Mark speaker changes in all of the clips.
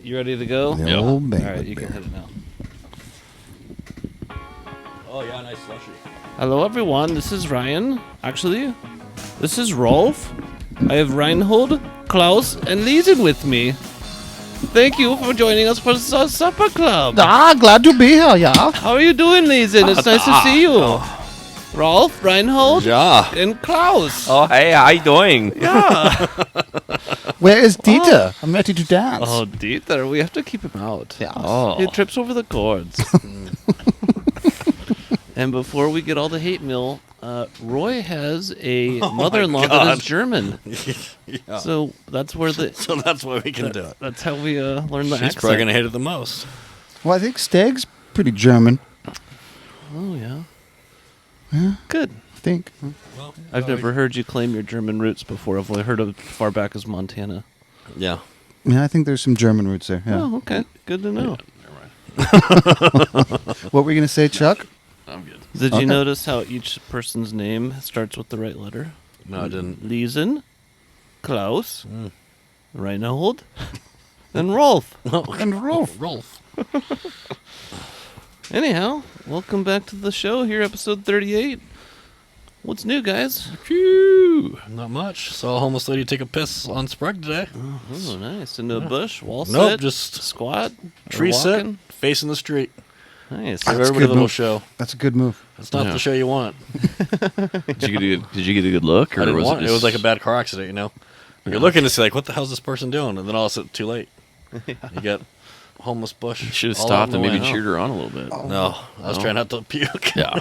Speaker 1: You ready to go?
Speaker 2: The old
Speaker 1: All
Speaker 2: baby
Speaker 1: right, you
Speaker 2: bear.
Speaker 1: can hit it now.
Speaker 3: Oh, yeah, nice slushy.
Speaker 1: Hello, everyone. This is Ryan. Actually, this is Rolf. I have Reinhold, Klaus, and Liesen with me. Thank you for joining us for the supper club.
Speaker 2: Glad to be here, yeah.
Speaker 1: How are you doing, Liesen? It's nice to see you. Rolf, Reinhold,
Speaker 3: Yeah.
Speaker 1: and Klaus.
Speaker 3: Oh, hey, how you doing?
Speaker 1: Yeah.
Speaker 2: Where is Dieter? I'm ready to dance.
Speaker 1: Oh, Dieter, we have to keep him out.
Speaker 2: Yeah.
Speaker 3: Oh.
Speaker 1: He trips over the cords. And before we get all the hate mail, Roy has a mother-in-law that is German.
Speaker 3: Yeah.
Speaker 1: So that's where the
Speaker 3: So that's why we can do it.
Speaker 1: that's how we learn the
Speaker 3: She's
Speaker 1: accent.
Speaker 3: probably going to hate it the most.
Speaker 2: Well, I think Steg's pretty German,
Speaker 1: Oh yeah.
Speaker 2: Yeah.
Speaker 1: Good.
Speaker 2: I think.
Speaker 3: Well,
Speaker 1: I've never heard you claim your German roots before. I've only heard of far back as Montana.
Speaker 3: Yeah.
Speaker 2: Yeah, I think there's some German roots there. Yeah.
Speaker 1: Oh, okay. Good to know.
Speaker 2: What were you going to say, Chuck?
Speaker 3: I'm good.
Speaker 1: Did
Speaker 2: Okay.
Speaker 1: you notice how each person's name starts with the right letter?
Speaker 3: No, I didn't.
Speaker 1: Liesen, Klaus, Reinhold, and Rolf.
Speaker 2: And Rolf.
Speaker 3: Rolf.
Speaker 1: Anyhow, welcome back to the show here, episode 38. What's new, guys?
Speaker 3: Phew. Not much. Saw a homeless lady take a piss on Sprague today.
Speaker 1: Oh, nice. Into a bush, wall
Speaker 3: Nope,
Speaker 1: sit,
Speaker 3: just
Speaker 1: squat, or
Speaker 3: tree sit,
Speaker 1: walking?
Speaker 3: facing the street.
Speaker 1: Nice.
Speaker 3: Give
Speaker 2: That's
Speaker 3: everybody a
Speaker 2: good
Speaker 3: little
Speaker 2: move.
Speaker 3: show.
Speaker 2: That's a good move.
Speaker 3: It's not
Speaker 4: Yeah.
Speaker 3: the show you want.
Speaker 4: Did you get a good look, or
Speaker 3: I didn't
Speaker 4: was
Speaker 3: want
Speaker 4: it
Speaker 3: it. It was like a bad car accident, you know? You're looking to see, like, what the hell's this person doing? And then all of a sudden, too late. You got homeless bush.
Speaker 4: Should have
Speaker 3: all
Speaker 4: stopped
Speaker 3: out in
Speaker 4: and
Speaker 3: the
Speaker 4: maybe
Speaker 3: way.
Speaker 4: cheered her on a little bit.
Speaker 3: No, I was
Speaker 4: No.
Speaker 3: trying not to puke.
Speaker 4: Yeah,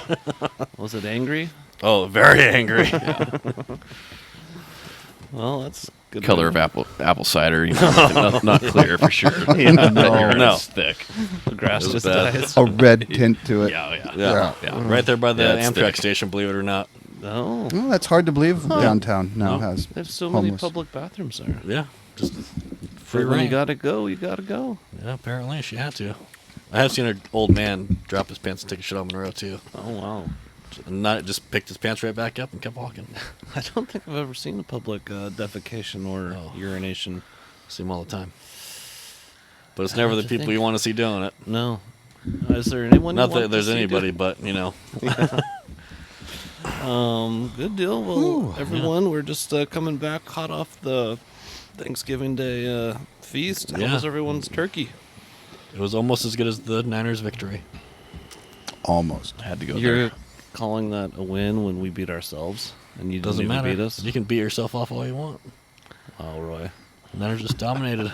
Speaker 1: Was it angry?
Speaker 3: Oh, very angry.
Speaker 1: Well, that's good.
Speaker 4: color
Speaker 1: move.
Speaker 4: of apple cider. You know, not clear for sure.
Speaker 1: Yeah,
Speaker 3: no.
Speaker 4: It's thick.
Speaker 1: The grass
Speaker 3: It was
Speaker 1: just
Speaker 3: bad.
Speaker 1: dies.
Speaker 2: A red tint to it.
Speaker 4: Yeah.
Speaker 3: Yeah.
Speaker 4: Yeah.
Speaker 3: Right there by the
Speaker 4: Yeah, it's
Speaker 3: Amtrak
Speaker 4: thick.
Speaker 3: station, believe it or not.
Speaker 1: Oh,
Speaker 2: Well, that's hard to believe downtown now
Speaker 3: No.
Speaker 2: has
Speaker 1: they have so many
Speaker 2: homeless.
Speaker 1: public bathrooms there.
Speaker 3: Yeah. Just free
Speaker 1: But when
Speaker 3: reign.
Speaker 1: you gotta go, you gotta go.
Speaker 3: Yeah, apparently she had to. I have seen an old man drop his pants and take a shit on Monroe, too.
Speaker 1: Oh wow.
Speaker 3: And not just picked his pants right back up and kept walking.
Speaker 1: I don't think I've ever seen a public defecation or
Speaker 3: Oh.
Speaker 1: urination.
Speaker 3: See him all the time. But it's never the
Speaker 1: to
Speaker 3: people
Speaker 1: think.
Speaker 3: you want to see doing it.
Speaker 1: No. Is there anyone?
Speaker 3: Not
Speaker 1: you want
Speaker 3: that there's
Speaker 1: to see
Speaker 3: anybody,
Speaker 1: do-
Speaker 3: but, you know.
Speaker 1: Good deal. Well, everyone, we're just coming back hot off the Thanksgiving Day feast. How
Speaker 3: Yeah.
Speaker 1: was everyone's turkey?
Speaker 3: It was almost as good as the Niners' victory.
Speaker 2: almost.
Speaker 4: I had to go
Speaker 1: You're
Speaker 4: there.
Speaker 1: calling that a win when we beat ourselves, and you
Speaker 3: Doesn't
Speaker 1: didn't even
Speaker 3: matter.
Speaker 1: beat us?
Speaker 3: You can beat yourself off all you want.
Speaker 1: Wow, Roy.
Speaker 3: Niners just dominated.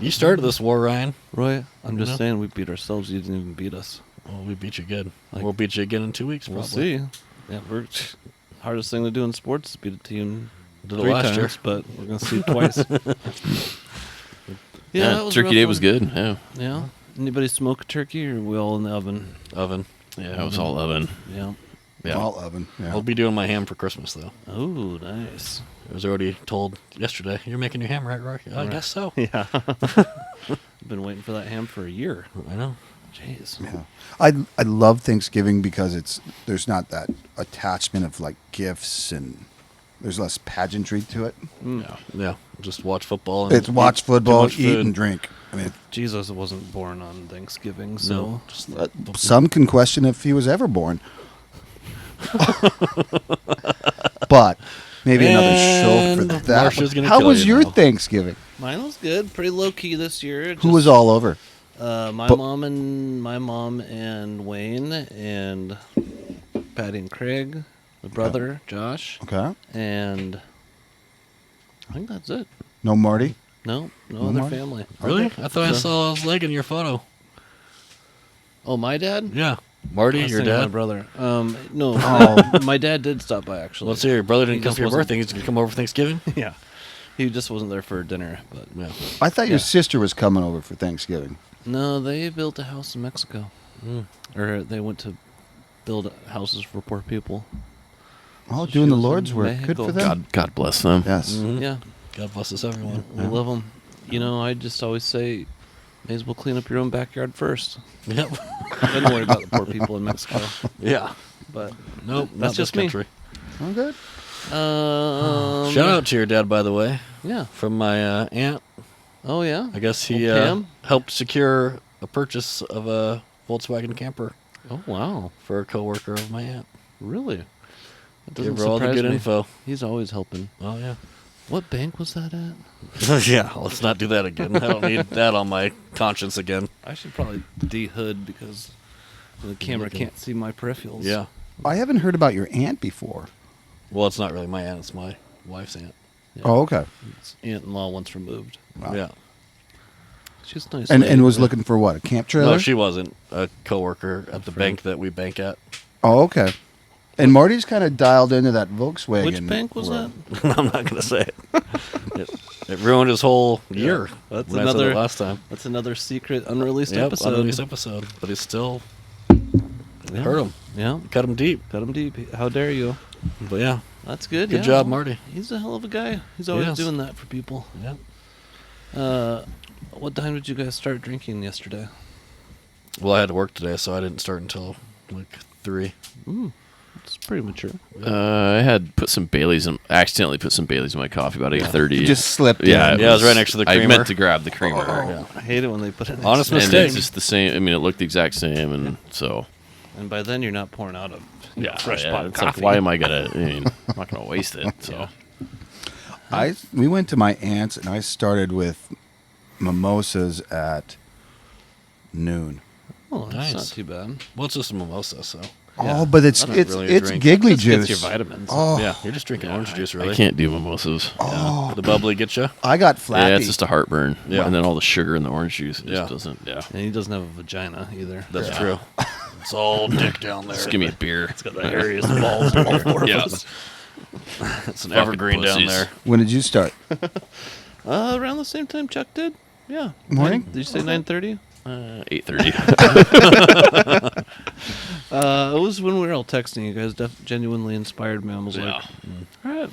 Speaker 3: You started this war, Ryan.
Speaker 1: Roy, I'm just
Speaker 3: No.
Speaker 1: saying we beat ourselves. You didn't even beat us.
Speaker 3: Well, we beat you good.
Speaker 1: Like-
Speaker 3: We'll beat you again in 2 weeks,
Speaker 1: We'll
Speaker 3: probably.
Speaker 1: see. Yeah, we're hardest thing to do in sports is beat a team
Speaker 3: Did it
Speaker 1: 3
Speaker 3: last
Speaker 1: times,
Speaker 3: year.
Speaker 1: but we're gonna see it twice.
Speaker 4: Yeah,
Speaker 1: that was a
Speaker 4: turkey
Speaker 1: rough
Speaker 4: day was
Speaker 1: one.
Speaker 4: good. Yeah,
Speaker 1: Yeah. Anybody smoke a turkey, or are we all in the oven?
Speaker 3: Oven.
Speaker 4: yeah, it was all oven.
Speaker 1: Yeah.
Speaker 4: Yeah,
Speaker 2: All oven. Yeah.
Speaker 3: I'll be doing my ham for Christmas, though.
Speaker 1: Oh, nice.
Speaker 3: I was already told yesterday, you're making your ham, right, Roy? I guess so.
Speaker 1: Yeah. I've been waiting for that ham for a year.
Speaker 3: I know.
Speaker 1: Jeez.
Speaker 2: Yeah. I love Thanksgiving because there's not that attachment of like gifts and there's less pageantry to it.
Speaker 3: Yeah. Just watch football. And
Speaker 2: It's watch
Speaker 3: eat too
Speaker 2: football,
Speaker 3: much
Speaker 2: eat
Speaker 3: food.
Speaker 2: and drink. I mean,
Speaker 1: Jesus wasn't born on Thanksgiving, so
Speaker 3: No. Just
Speaker 2: some can question if he was ever born. But maybe another show for
Speaker 3: And
Speaker 2: that.
Speaker 3: Marsha's gonna
Speaker 2: How
Speaker 3: kill
Speaker 2: was
Speaker 3: you
Speaker 2: your
Speaker 3: now.
Speaker 2: Thanksgiving?
Speaker 1: mine was good. Pretty low key this year.
Speaker 2: Who was all over?
Speaker 1: My
Speaker 2: But-
Speaker 1: mom and Wayne and Patty and Craig, the brother Josh,
Speaker 2: Okay.
Speaker 1: and I think that's it.
Speaker 2: No Marty?
Speaker 1: No
Speaker 2: No
Speaker 1: other
Speaker 2: more?
Speaker 1: family.
Speaker 3: Really?
Speaker 2: Okay.
Speaker 3: I thought I
Speaker 1: So-
Speaker 3: saw his leg in your photo.
Speaker 1: Oh, my dad?
Speaker 3: Yeah.
Speaker 1: I
Speaker 3: Marty,
Speaker 1: was
Speaker 3: your
Speaker 1: thinking my
Speaker 3: dad.
Speaker 1: brother. No,
Speaker 2: Oh.
Speaker 1: my dad did stop by actually.
Speaker 3: Let's hear. Your brother didn't
Speaker 1: He
Speaker 3: come
Speaker 1: just
Speaker 3: for your
Speaker 1: wasn't-
Speaker 3: birthday. He's going to come over for Thanksgiving?
Speaker 1: Yeah, he just wasn't there for dinner. But
Speaker 3: Yeah.
Speaker 2: I thought your
Speaker 1: Yeah.
Speaker 2: sister was coming over for Thanksgiving.
Speaker 1: no, they built a house in Mexico,
Speaker 3: Mm.
Speaker 1: or they went to build houses for poor people.
Speaker 2: Oh,
Speaker 1: She
Speaker 2: doing the
Speaker 1: was in
Speaker 2: Lord's work. Good
Speaker 1: Mexico.
Speaker 2: for them.
Speaker 4: God bless them.
Speaker 2: Yes.
Speaker 3: Mhm.
Speaker 1: Yeah,
Speaker 3: God bless us, everyone.
Speaker 1: we love them. You know, I just always say, may as well clean up your own backyard first.
Speaker 3: Yep.
Speaker 1: Don't worry about the poor people in Mexico.
Speaker 3: Yeah.
Speaker 1: But
Speaker 3: Nope.
Speaker 1: That's
Speaker 3: not
Speaker 1: just
Speaker 3: this
Speaker 1: me.
Speaker 3: country.
Speaker 2: Oh, good.
Speaker 3: Shout out to your dad, by the way,
Speaker 1: Yeah.
Speaker 3: from my aunt
Speaker 1: Oh yeah.
Speaker 3: I guess he
Speaker 1: Old Cam?
Speaker 3: helped secure a purchase of a Volkswagen camper
Speaker 1: Oh wow.
Speaker 3: for a coworker of my aunt.
Speaker 1: Really? That doesn't
Speaker 3: Give her all the
Speaker 1: surprise
Speaker 3: good
Speaker 1: me.
Speaker 3: info.
Speaker 1: He's always helping.
Speaker 3: Oh yeah.
Speaker 1: What bank was that at?
Speaker 3: Yeah, let's not do that again. I don't need that on my conscience again.
Speaker 1: I should probably de-hood because the camera can't see my peripherals.
Speaker 3: Yeah.
Speaker 2: I haven't heard about your aunt before.
Speaker 3: Well, it's not really my aunt. It's my wife's aunt.
Speaker 1: Yeah.
Speaker 2: Oh, okay.
Speaker 1: It's aunt-in-law once removed.
Speaker 2: Wow.
Speaker 3: Yeah.
Speaker 1: She's nice.
Speaker 2: And
Speaker 1: lady.
Speaker 2: was looking for what, a camp trailer?
Speaker 3: No, she wasn't a coworker at the bank that we bank at.
Speaker 2: Oh, okay. And Marty's kind of dialed into that Volkswagen.
Speaker 1: Which bank was
Speaker 2: world.
Speaker 1: that?
Speaker 3: I'm not going to say it. It ruined his whole year.
Speaker 1: That's
Speaker 3: when I said
Speaker 1: another
Speaker 3: it last time.
Speaker 1: That's another secret unreleased
Speaker 3: Yep,
Speaker 1: episode.
Speaker 3: unreleased episode. But it's still
Speaker 1: Yeah.
Speaker 3: hurt him.
Speaker 1: Yeah.
Speaker 3: Cut him deep.
Speaker 1: Cut him deep. How dare you?
Speaker 3: But yeah.
Speaker 1: That's good.
Speaker 3: Good
Speaker 1: yeah.
Speaker 3: job, Marty.
Speaker 1: He's a hell of a guy. He's always
Speaker 3: Yes.
Speaker 1: doing that for people.
Speaker 3: Yeah.
Speaker 1: What time did you guys start drinking yesterday?
Speaker 3: Well, I had to work today, so I didn't start until like 3.
Speaker 1: It's pretty mature.
Speaker 4: I had accidentally put some Baileys in my coffee about 8:30.
Speaker 2: You just slipped
Speaker 4: Yeah,
Speaker 2: in.
Speaker 3: Yeah, it was right next to the
Speaker 4: I
Speaker 3: creamer.
Speaker 4: meant to grab the creamer.
Speaker 3: Yeah.
Speaker 1: I hate it when they put it.
Speaker 3: Honest
Speaker 4: And
Speaker 3: mistake.
Speaker 4: it's just the same. I mean, it looked the exact same, and so
Speaker 1: And by then you're not pouring out a fresh
Speaker 4: yeah,
Speaker 1: pot of
Speaker 4: it's like,
Speaker 1: coffee.
Speaker 4: why am I gonna? I mean, I'm not gonna waste it. So
Speaker 2: We went to my aunt's and I started with mimosas at noon.
Speaker 1: Oh, that's
Speaker 3: Nice.
Speaker 1: not too bad.
Speaker 3: Well, it's just a mimosa, so.
Speaker 1: Yeah.
Speaker 2: Oh, but it's
Speaker 3: That's not
Speaker 2: it's
Speaker 3: really a
Speaker 2: it's
Speaker 3: drink.
Speaker 2: giggly
Speaker 1: It's
Speaker 2: juice.
Speaker 1: your vitamins.
Speaker 2: Oh,
Speaker 3: Yeah, you're just drinking orange juice, really.
Speaker 4: I can't do mimosas.
Speaker 2: oh,
Speaker 3: The bubbly get you?
Speaker 2: I got flappy.
Speaker 4: Yeah, it's just a heartburn.
Speaker 3: Yeah.
Speaker 4: And then all the sugar in the orange juice
Speaker 3: Yeah.
Speaker 4: just doesn't. Yeah.
Speaker 1: And he doesn't have a vagina either.
Speaker 3: That's true. It's all dick down there.
Speaker 4: Just give me a beer.
Speaker 1: It's got the hairiest balls of all four
Speaker 4: Yeah.
Speaker 1: of us.
Speaker 3: It's an evergreen down
Speaker 4: pussies.
Speaker 3: there.
Speaker 2: When did you start?
Speaker 1: Around the same time Chuck did. Yeah.
Speaker 2: Morning?
Speaker 1: Did you say 9:30?
Speaker 4: 8:30.
Speaker 1: It was when we were all texting. You guys genuinely inspired me. I was like, all right,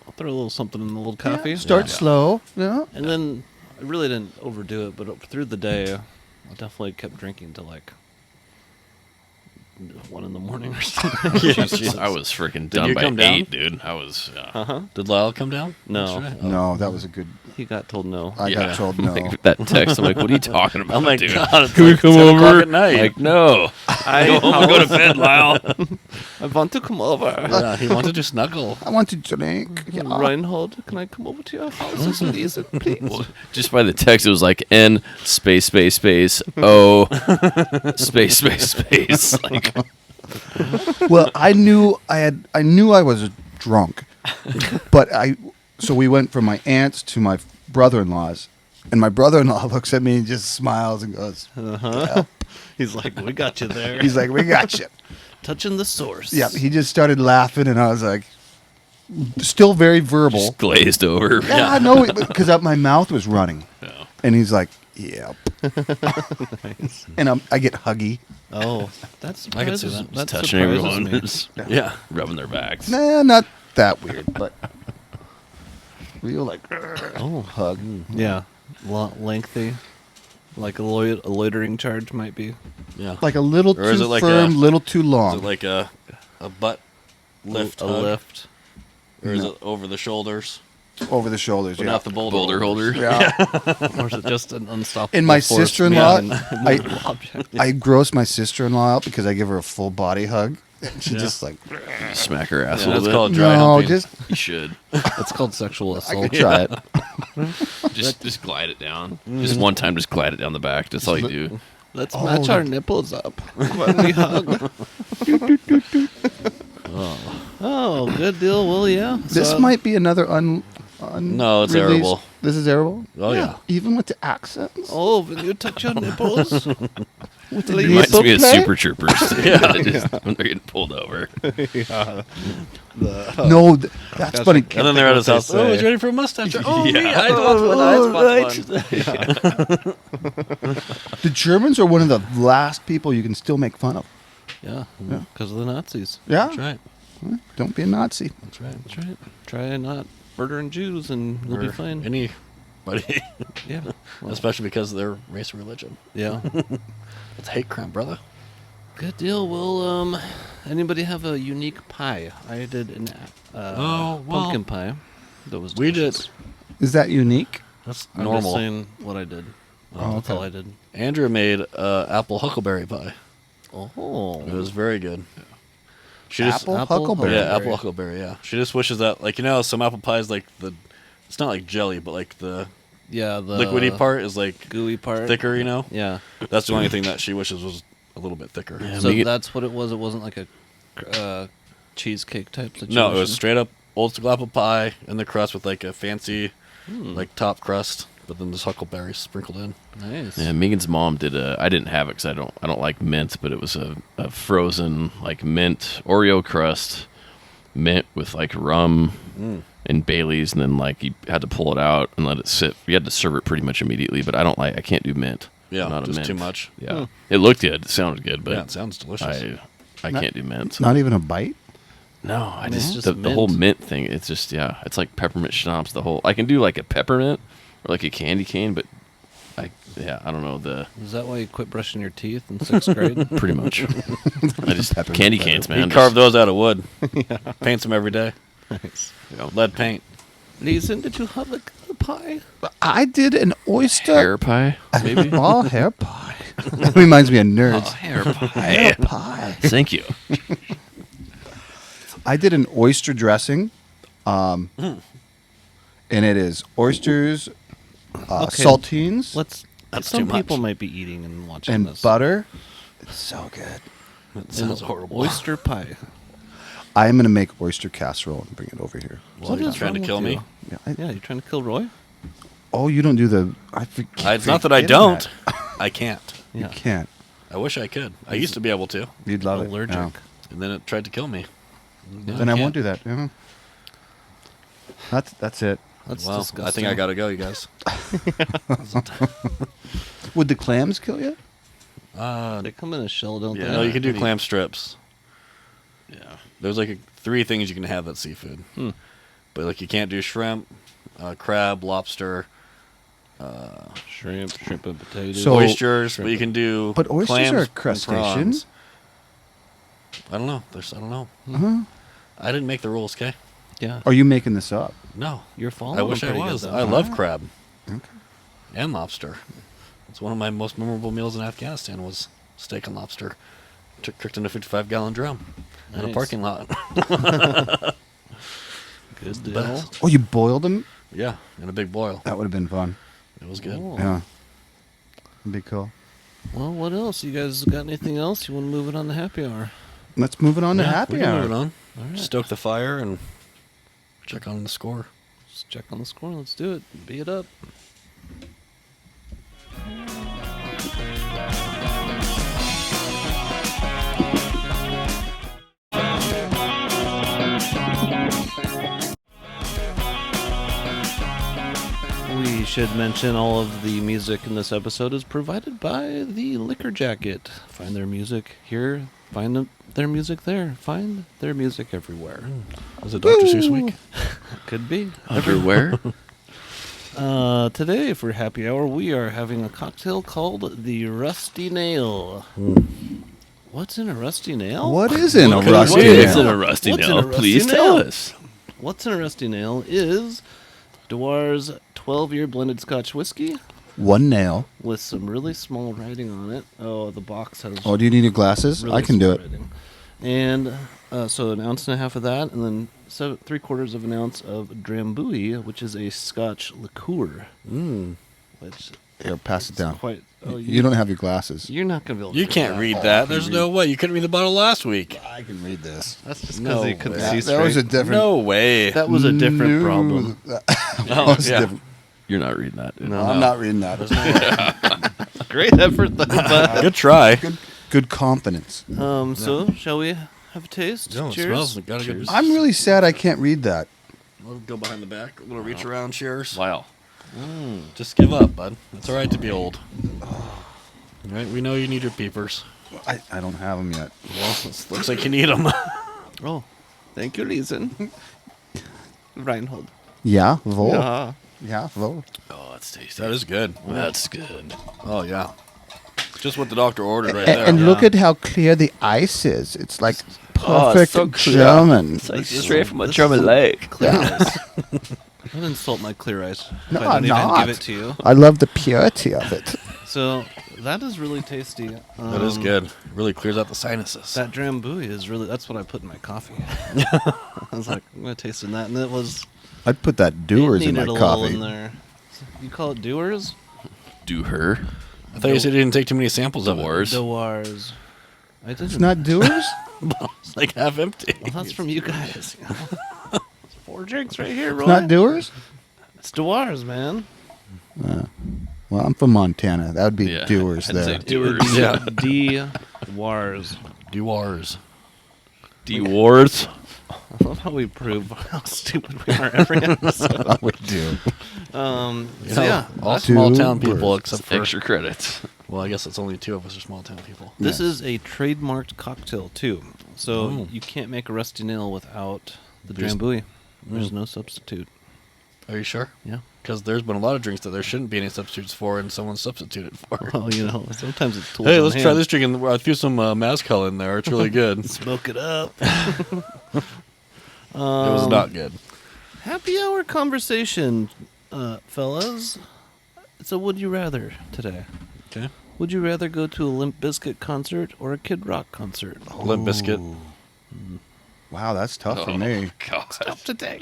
Speaker 1: I'll throw a little something in the little coffee.
Speaker 2: Yeah, start slow. Yeah.
Speaker 1: And then I really didn't overdo it, but through the day, I definitely kept drinking till like 1 in the morning or something.
Speaker 4: Jesus, I was freaking done
Speaker 3: you
Speaker 4: by
Speaker 3: come down?
Speaker 4: 8, dude. I was.
Speaker 3: Did Lyle come down?
Speaker 1: No.
Speaker 3: yesterday? Oh.
Speaker 2: No, that was a good.
Speaker 1: He got told no.
Speaker 2: I got told no.
Speaker 4: Like, that text, I'm like, what are you talking about,
Speaker 3: Oh my
Speaker 4: dude?
Speaker 3: God, it's
Speaker 4: Can we
Speaker 3: like
Speaker 4: come
Speaker 3: 10 o'clock
Speaker 4: over?
Speaker 3: at night.
Speaker 4: Like, no.
Speaker 1: I
Speaker 4: Go home and go to bed, Lyle.
Speaker 1: I want to come over.
Speaker 3: Yeah, he wanted to snuggle.
Speaker 2: I want to drink. Yeah.
Speaker 1: Reinhold, can I come over to your house, please? Please.
Speaker 4: Just by the text, it was like N space space space O space space space. Like,
Speaker 2: Well, I knew I was drunk, but so we went from my aunt's to my brother-in-law's, and my brother-in-law looks at me and just smiles and goes,
Speaker 1: He's like, we got you there.
Speaker 2: he's like, "We got you."
Speaker 1: touching the source.
Speaker 2: Yeah, he just started laughing, and I was like, still very verbal.
Speaker 4: just glazed over.
Speaker 2: Yeah, no, because my mouth was running,
Speaker 4: Yeah.
Speaker 2: and he's like, "Yep," and I get huggy.
Speaker 1: Oh, that's
Speaker 3: I can see that.
Speaker 1: That
Speaker 4: Touching
Speaker 1: surprises
Speaker 4: everyone.
Speaker 1: me.
Speaker 4: Just
Speaker 3: Yeah.
Speaker 4: rubbing their backs.
Speaker 2: Nah, not that weird, but real like
Speaker 1: Oh,
Speaker 2: hug.
Speaker 1: yeah, lengthy, like a loitering charge might be.
Speaker 3: Yeah.
Speaker 2: Like a little
Speaker 3: Or is
Speaker 2: too
Speaker 3: it like
Speaker 2: firm,
Speaker 3: a-
Speaker 2: little too
Speaker 3: Is
Speaker 2: long.
Speaker 3: it like a butt lift?
Speaker 1: a
Speaker 3: hug?
Speaker 1: lift.
Speaker 3: Or is
Speaker 2: No.
Speaker 3: it over the shoulders?
Speaker 2: Over the shoulders,
Speaker 3: But
Speaker 2: yeah.
Speaker 3: not the
Speaker 4: Boulder holder.
Speaker 2: Yeah.
Speaker 1: Or is it just an unstoppable
Speaker 2: And my
Speaker 1: force
Speaker 2: sister-in-law,
Speaker 1: moving
Speaker 2: I
Speaker 1: object?
Speaker 2: I gross my sister-in-law out because I give her a full body hug. She just like,
Speaker 4: Smack her ass
Speaker 3: Yeah,
Speaker 4: a
Speaker 3: that's
Speaker 4: little bit.
Speaker 3: called dry
Speaker 2: no,
Speaker 3: humping.
Speaker 2: just
Speaker 4: You should.
Speaker 1: It's called sexual
Speaker 2: I
Speaker 1: assault.
Speaker 2: could try it.
Speaker 4: Just glide it down. Just one time, just glide it down the back. That's all you do.
Speaker 1: Let's match our nipples up when we hug. Oh, good deal. Well, yeah.
Speaker 2: This
Speaker 1: So-
Speaker 2: might be another
Speaker 3: No, it's
Speaker 2: unreleased-
Speaker 3: arable.
Speaker 2: This is arable?
Speaker 3: Oh, yeah.
Speaker 2: Even with the accents?
Speaker 1: Oh, when you touch your nipples.
Speaker 2: With
Speaker 1: the
Speaker 4: Reminds me of
Speaker 2: nipple play?
Speaker 4: Super Troopers. Yeah. Just, when they're getting pulled over.
Speaker 2: No, that's funny.
Speaker 3: And then they're at his house.
Speaker 1: say.
Speaker 3: Oh, he's ready for a mustache. Oh,
Speaker 4: Yeah.
Speaker 3: yeah. I want one.
Speaker 2: The Germans are one of the last people you can still make fun of.
Speaker 1: Yeah, because of the Nazis.
Speaker 2: Yeah?
Speaker 3: That's right.
Speaker 2: Don't be a Nazi.
Speaker 3: That's right.
Speaker 1: That's right. Try not murdering Jews and you'll be
Speaker 3: Or
Speaker 1: fine.
Speaker 3: Anybody,
Speaker 1: Yeah. Well,
Speaker 3: especially because of their race or religion.
Speaker 1: yeah.
Speaker 3: It's hate crime, brother.
Speaker 1: Good deal. Well, anybody have a unique pie? I did an
Speaker 3: Oh, well,
Speaker 1: pumpkin pie. That was
Speaker 3: we
Speaker 1: delicious.
Speaker 2: Is that unique?
Speaker 3: That's
Speaker 1: I'm
Speaker 3: normal.
Speaker 1: just saying what I did. That's all I did.
Speaker 3: Andrea made apple huckleberry pie.
Speaker 1: Oh.
Speaker 3: It was very good. She just
Speaker 2: Apple huckleberry.
Speaker 3: Yeah, apple huckleberry. Yeah, she just wishes that, like, some apple pies, like it's not like jelly, but like the
Speaker 1: Yeah, the
Speaker 3: liquidy part is like
Speaker 1: gooey part.
Speaker 3: thicker.
Speaker 1: Yeah.
Speaker 3: That's the only thing that she wishes was a little bit thicker.
Speaker 4: Yeah,
Speaker 1: So
Speaker 4: make it-
Speaker 1: that's what it was. It wasn't like a cheesecake type situation.
Speaker 3: No, it was straight up old school apple pie in the crust with like a fancy like top crust, but then this huckleberries sprinkled in.
Speaker 1: Nice.
Speaker 4: Yeah, Megan's mom did a. I didn't have it because I don't like mint, but it was a frozen like mint Oreo crust, mint with like rum and Bailey's, and then like you had to pull it out and let it sit. You had to serve it pretty much immediately, but I can't do mint.
Speaker 3: Yeah,
Speaker 4: I'm not a
Speaker 3: just
Speaker 4: mint.
Speaker 3: too much.
Speaker 4: Yeah, it looked good, it sounded good, but
Speaker 3: Yeah, it sounds delicious.
Speaker 4: I can't do mint.
Speaker 2: Not even a bite.
Speaker 4: No, I
Speaker 1: It's
Speaker 4: just
Speaker 1: just
Speaker 4: the whole
Speaker 1: mint.
Speaker 4: mint thing. It's just it's like peppermint schnapps. The whole I can do like a peppermint or like a candy cane, but I don't know the
Speaker 1: Is that why you quit brushing your teeth in 6th grade?
Speaker 4: pretty much. I just
Speaker 2: Peppermint
Speaker 4: candy
Speaker 2: better.
Speaker 4: canes,
Speaker 3: He
Speaker 4: man.
Speaker 3: carved those out of wood. Paints them every day.
Speaker 1: Nice.
Speaker 3: Lead paint.
Speaker 1: Leeson, did you have a pie?
Speaker 2: I did an oyster.
Speaker 4: hair pie, maybe.
Speaker 2: Oh, hair pie. That reminds me of nerds.
Speaker 4: Hair pie.
Speaker 2: Hair pie.
Speaker 4: Thank you.
Speaker 2: I did an oyster dressing, and it is oysters,
Speaker 1: Okay.
Speaker 2: saltines,
Speaker 3: That's
Speaker 1: Some
Speaker 3: too much.
Speaker 1: people might be eating and watching
Speaker 2: and
Speaker 1: this.
Speaker 2: butter. It's so good.
Speaker 3: That sounds horrible.
Speaker 1: Oyster pie.
Speaker 2: I am going to make oyster casserole and bring it over here.
Speaker 3: Well, you're
Speaker 1: is
Speaker 3: trying to
Speaker 1: wrong
Speaker 3: kill
Speaker 1: with
Speaker 3: me.
Speaker 1: you?
Speaker 2: Yeah,
Speaker 1: Yeah, you're trying to kill Roy?
Speaker 2: oh, you don't do the.
Speaker 3: It's not that I don't. I can't.
Speaker 2: You
Speaker 1: Yeah.
Speaker 2: can't.
Speaker 3: I wish I could. I used to be able to,
Speaker 2: You'd love
Speaker 1: Allergic.
Speaker 2: it. Yeah.
Speaker 3: and then it tried to kill me.
Speaker 2: Then I won't do that. Yeah. That's it.
Speaker 1: That's
Speaker 3: Well,
Speaker 1: disgusting.
Speaker 3: I think I gotta go, you guys.
Speaker 2: Would the clams kill you?
Speaker 1: They come in a shell, don't
Speaker 4: Yeah.
Speaker 1: they?
Speaker 3: No, you can do clam strips.
Speaker 4: Yeah.
Speaker 3: There's like 3 things you can have that's seafood, but like you can't do shrimp, crab, lobster,
Speaker 1: Shrimp and potatoes.
Speaker 2: So-
Speaker 3: oysters. But you can do.
Speaker 2: But oysters
Speaker 3: clams
Speaker 2: are a
Speaker 3: and
Speaker 2: crustacean.
Speaker 3: prawns. I don't know. I don't know.
Speaker 2: Uh-huh.
Speaker 3: I didn't make the rules, okay?
Speaker 1: yeah,
Speaker 2: Are you making this up?
Speaker 3: No.
Speaker 1: you're following
Speaker 3: I wish
Speaker 1: them
Speaker 3: I
Speaker 1: pretty
Speaker 3: was.
Speaker 1: good,
Speaker 3: I
Speaker 1: though.
Speaker 3: love crab
Speaker 2: Okay.
Speaker 3: and lobster. It's one of my most memorable meals in Afghanistan was steak and lobster, cooked in a 55-gallon drum in a
Speaker 1: Nice.
Speaker 3: parking lot.
Speaker 1: Good deal.
Speaker 3: Best.
Speaker 2: Oh, you boiled them?
Speaker 3: Yeah, in a big boil.
Speaker 2: That would have been fun.
Speaker 3: It was good.
Speaker 1: Oh.
Speaker 2: Yeah. That'd be cool.
Speaker 1: Well, what else? You guys got anything else? You want to move it on to happy hour?
Speaker 2: Let's move it on to
Speaker 3: Yeah,
Speaker 2: happy
Speaker 3: we can
Speaker 2: hour.
Speaker 3: move it on.
Speaker 1: All right.
Speaker 3: Stoke the fire and check on the score.
Speaker 1: Let's check on the score. Let's do it. Be it up. We should mention all of the music in this episode is provided by the Liquor Jacket. Find their music here. Find their music there. Find their music everywhere.
Speaker 3: Was it Dr. Seuss week?
Speaker 1: Could be.
Speaker 4: Everywhere.
Speaker 1: Today for happy hour we are having a cocktail called the Rusty Nail. What's in a rusty nail?
Speaker 2: What is in a
Speaker 1: What could-
Speaker 2: rusty
Speaker 1: what
Speaker 2: nail?
Speaker 1: is
Speaker 4: What's in a rusty
Speaker 1: What's in
Speaker 4: nail?
Speaker 1: a rusty
Speaker 4: Please
Speaker 1: nail?
Speaker 4: tell us.
Speaker 1: What's in a rusty nail is Dewars 12-year blended Scotch whiskey
Speaker 2: One nail.
Speaker 1: with some really small writing on it. Oh, the box has.
Speaker 2: Oh, do you need your glasses?
Speaker 1: really
Speaker 2: I can do
Speaker 1: small
Speaker 2: it.
Speaker 1: writing. And so an ounce and a half of that, and then 3/4 of an ounce of Drambuie, which is a Scotch liqueur. Which
Speaker 2: Here, pass it
Speaker 1: is
Speaker 2: down.
Speaker 1: quite. Oh,
Speaker 2: You don't have your glasses.
Speaker 1: You're not gonna be able to.
Speaker 3: You can't read that. There's no way. You couldn't read the bottle last week.
Speaker 2: I can read this.
Speaker 1: That's just
Speaker 3: No
Speaker 1: because he couldn't
Speaker 3: way.
Speaker 1: see
Speaker 2: That was a
Speaker 1: straight.
Speaker 2: different.
Speaker 3: No way.
Speaker 1: That was a different
Speaker 2: No.
Speaker 1: problem.
Speaker 2: That was
Speaker 3: yeah.
Speaker 2: different.
Speaker 4: You're not reading that. Dude.
Speaker 1: No.
Speaker 2: I'm not reading that.
Speaker 1: Great effort, though. But,
Speaker 3: Good try.
Speaker 2: Good confidence.
Speaker 1: so shall we have a taste?
Speaker 3: No, it
Speaker 1: Cheers.
Speaker 3: smells. Got a good.
Speaker 2: I'm really sad I can't read that.
Speaker 3: We'll go behind the back. A little reach around. Cheers.
Speaker 4: Wow.
Speaker 3: Just give up, bud. It's all right to be old. Right? We know you need your peepers.
Speaker 2: I don't have them yet.
Speaker 3: Well, it looks like you need them.
Speaker 1: Oh, thank you, Leeson. Reinhold.
Speaker 2: Yeah, Vol.
Speaker 1: Yeah.
Speaker 2: Yeah, Vol.
Speaker 4: Oh, that's tasty.
Speaker 3: that is good.
Speaker 4: That's good.
Speaker 3: Oh yeah. Just what the doctor ordered right
Speaker 2: And,
Speaker 3: there.
Speaker 2: and look at how clear the ice is. It's like
Speaker 4: Oh,
Speaker 2: perfect
Speaker 4: it's so clear.
Speaker 2: German.
Speaker 4: It's like straight from a German lake.
Speaker 1: Don't insult my clear eyes.
Speaker 2: No,
Speaker 1: if I don't
Speaker 2: I'm
Speaker 1: even
Speaker 2: not.
Speaker 1: give it to you.
Speaker 2: I love the purity of it.
Speaker 1: So that is really tasty.
Speaker 3: That is good. Really clears out the sinuses.
Speaker 1: That Drambuie is really, that's what I put in my coffee. I was like, I'm going to taste in that. And it was,
Speaker 2: I'd put that Dewars
Speaker 1: it
Speaker 2: in my
Speaker 1: needed a little
Speaker 2: coffee.
Speaker 1: in there. You call it Dewars?
Speaker 4: Do her.
Speaker 3: I thought you said you didn't take too many samples of it.
Speaker 4: Dewars.
Speaker 1: Dewars. I didn't.
Speaker 2: It's not Dewars?
Speaker 3: It's like half empty.
Speaker 1: Well, that's from you guys. It's 4 drinks right here, Roy.
Speaker 2: It's not Dewars?
Speaker 1: It's Dewars, man.
Speaker 2: Well, I'm from Montana. That would be
Speaker 4: Yeah,
Speaker 2: Dewars
Speaker 4: I'd
Speaker 2: there.
Speaker 4: say
Speaker 1: It would
Speaker 4: Dewars.
Speaker 1: be
Speaker 3: Yeah.
Speaker 1: Dewars.
Speaker 3: Dewars.
Speaker 4: Dewars.
Speaker 1: I love how we prove how stupid we are every episode.
Speaker 2: We do.
Speaker 1: So
Speaker 3: You know,
Speaker 1: yeah,
Speaker 3: all small town
Speaker 2: Dewars.
Speaker 3: people except for.
Speaker 4: Extra credits.
Speaker 3: Well, I guess it's only 2 of us are small town people.
Speaker 1: this
Speaker 2: Yes.
Speaker 1: is a trademarked cocktail too. So
Speaker 3: Oh.
Speaker 1: you can't make a rusty nail without the
Speaker 3: There's-
Speaker 1: Drambuie. There's no substitute.
Speaker 3: Are you sure?
Speaker 1: Yeah.
Speaker 3: Because there's been a lot of drinks that there shouldn't be any substitutes for, and someone substituted for.
Speaker 1: Well, you know, sometimes it's tools
Speaker 3: Hey,
Speaker 1: in
Speaker 3: let's try
Speaker 1: hand.
Speaker 3: this drink, and I threw some mezcal in there. It's really good. It
Speaker 1: Smoke it up.
Speaker 3: was not good.
Speaker 1: Happy hour conversation, fellas. So, would you rather today?
Speaker 3: Okay.
Speaker 1: Would you rather go to a Limp Bizkit concert or a Kid Rock concert?
Speaker 3: Limp Biscuit.
Speaker 2: Wow, that's tough
Speaker 4: Oh,
Speaker 2: for me.
Speaker 4: God.
Speaker 1: Today.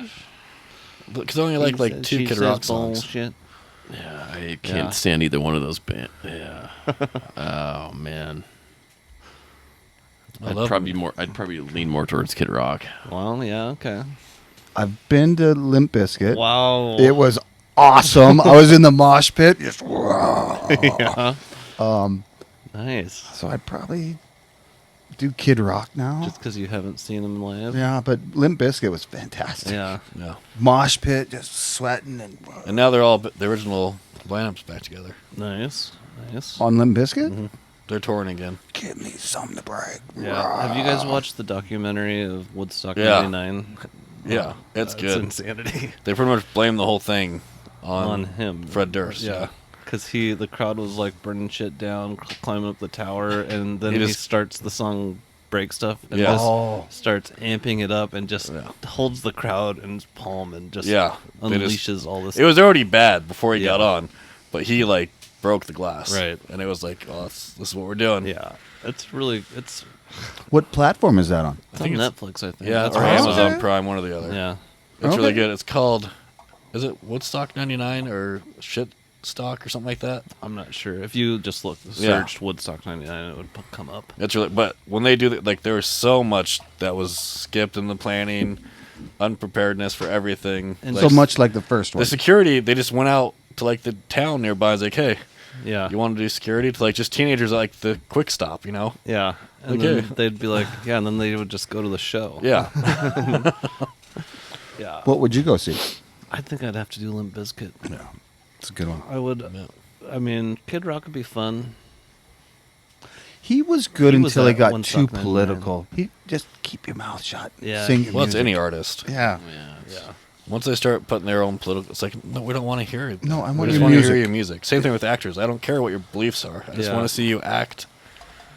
Speaker 3: Because I only like 2 Kid Rock songs.
Speaker 1: Bullshit.
Speaker 4: Yeah, I can't
Speaker 1: Yeah.
Speaker 4: stand either one of those bands. Yeah. Oh man.
Speaker 3: I
Speaker 4: I'd
Speaker 3: love
Speaker 4: probably
Speaker 3: them.
Speaker 4: more. I'd probably lean more towards Kid Rock.
Speaker 1: Well, yeah, okay.
Speaker 2: I've been to Limp Bizkit.
Speaker 1: Wow.
Speaker 2: It was awesome. I was in the mosh pit. Just, wow.
Speaker 1: yeah. Nice.
Speaker 2: So I'd probably do Kid Rock now.
Speaker 1: Just because you haven't seen them live.
Speaker 2: Yeah, but Limp Bizkit was fantastic.
Speaker 1: Yeah.
Speaker 3: Yeah.
Speaker 2: Mosh pit, just sweating and
Speaker 3: And now they're all the original lineups back together.
Speaker 1: Nice. Nice.
Speaker 2: on Limp Bizkit.
Speaker 3: They're touring again.
Speaker 2: Give me something to break.
Speaker 1: Yeah. Have you guys watched the documentary of Woodstock
Speaker 3: Yeah.
Speaker 1: '99?
Speaker 3: Yeah, it's good.
Speaker 1: insanity.
Speaker 3: They pretty much blame the whole thing
Speaker 1: On him.
Speaker 3: Fred Durst. Yeah.
Speaker 1: Because the crowd was like burning shit down, climbing up the tower, and then
Speaker 3: He
Speaker 1: he
Speaker 3: just-
Speaker 1: starts the song Break Stuff, and
Speaker 3: Yeah.
Speaker 1: just
Speaker 2: Oh.
Speaker 1: starts amping it up and just
Speaker 3: Yeah.
Speaker 1: holds the crowd in his palm and just
Speaker 3: Yeah, they just-
Speaker 1: unleashes all this.
Speaker 3: It was already bad before he
Speaker 1: Yeah.
Speaker 3: got on, but he like broke the glass.
Speaker 1: Right.
Speaker 3: And it was like, oh, this is what we're doing.
Speaker 1: Yeah. It's
Speaker 2: What platform is that on?
Speaker 1: on
Speaker 3: think it's-
Speaker 1: Netflix, I think.
Speaker 3: Yeah,
Speaker 1: That's
Speaker 3: or
Speaker 1: where I saw it.
Speaker 3: Amazon Prime, one or the other.
Speaker 1: Yeah.
Speaker 3: It's really
Speaker 2: Okay.
Speaker 3: good. It's called, is it Woodstock 99 or Shitstock or something like that?
Speaker 1: I'm not sure. If you just
Speaker 3: Yeah.
Speaker 1: searched Woodstock '99, it would come up.
Speaker 3: It's really, but when they do that, like there was so much that was skipped in the planning, unpreparedness for everything.
Speaker 1: And
Speaker 2: So much like the first one.
Speaker 3: The security, they just went out to like the town nearby. I was like, hey,
Speaker 1: Yeah.
Speaker 3: you want to do security to like just teenagers at, like the quick stop, you know?
Speaker 1: Yeah. And
Speaker 3: Okay.
Speaker 1: then they'd be like, yeah, and then they would just go to the show.
Speaker 3: Yeah.
Speaker 1: Yeah.
Speaker 2: What would you go see?
Speaker 1: I think I'd have to do Limp Bizkit.
Speaker 2: Yeah, it's a good one.
Speaker 1: I would. I mean, Kid Rock would be fun.
Speaker 2: He was good
Speaker 1: He was
Speaker 2: until he
Speaker 1: at
Speaker 2: got
Speaker 1: Woodstock
Speaker 2: too
Speaker 1: 99.
Speaker 2: political. He just keep your mouth shut.
Speaker 1: Yeah.
Speaker 2: Sing your
Speaker 3: Well, it's
Speaker 2: music.
Speaker 3: any artist.
Speaker 2: Yeah.
Speaker 1: Yeah.
Speaker 3: Once they start putting their own political, it's like, no, we don't want to hear it.
Speaker 2: No, I
Speaker 3: we
Speaker 2: want
Speaker 3: just
Speaker 2: your
Speaker 3: want to hear
Speaker 2: music.
Speaker 3: your music. Same thing with actors. I don't care what your beliefs are. I just
Speaker 1: Yeah.
Speaker 3: want to see you act.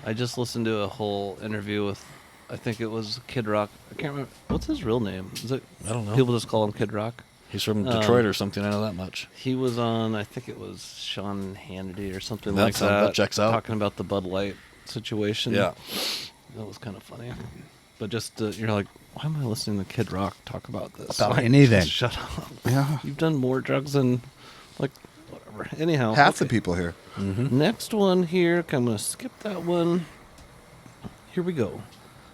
Speaker 1: I just listened to a whole interview with, I think it was Kid Rock. I can't remember. What's his real name? Is it?
Speaker 3: I don't know.
Speaker 1: People just call him Kid Rock.
Speaker 3: He's from Detroit or something. I know that much.
Speaker 1: He was on, I think it was Sean Hannity or something
Speaker 3: That
Speaker 1: like
Speaker 3: sounds-
Speaker 1: that.
Speaker 3: that checks out.
Speaker 1: Talking about the Bud Light situation.
Speaker 3: Yeah.
Speaker 1: That was kind of funny. But just, you're like, why am I listening to Kid Rock talk about this?
Speaker 2: About
Speaker 1: Like,
Speaker 2: anything.
Speaker 1: just shut up.
Speaker 2: Yeah.
Speaker 1: You've done more drugs than, like, whatever. Anyhow.
Speaker 2: Half the
Speaker 1: okay.
Speaker 2: people here.
Speaker 1: Next one here. Okay, I'm going to skip that one. Here we go.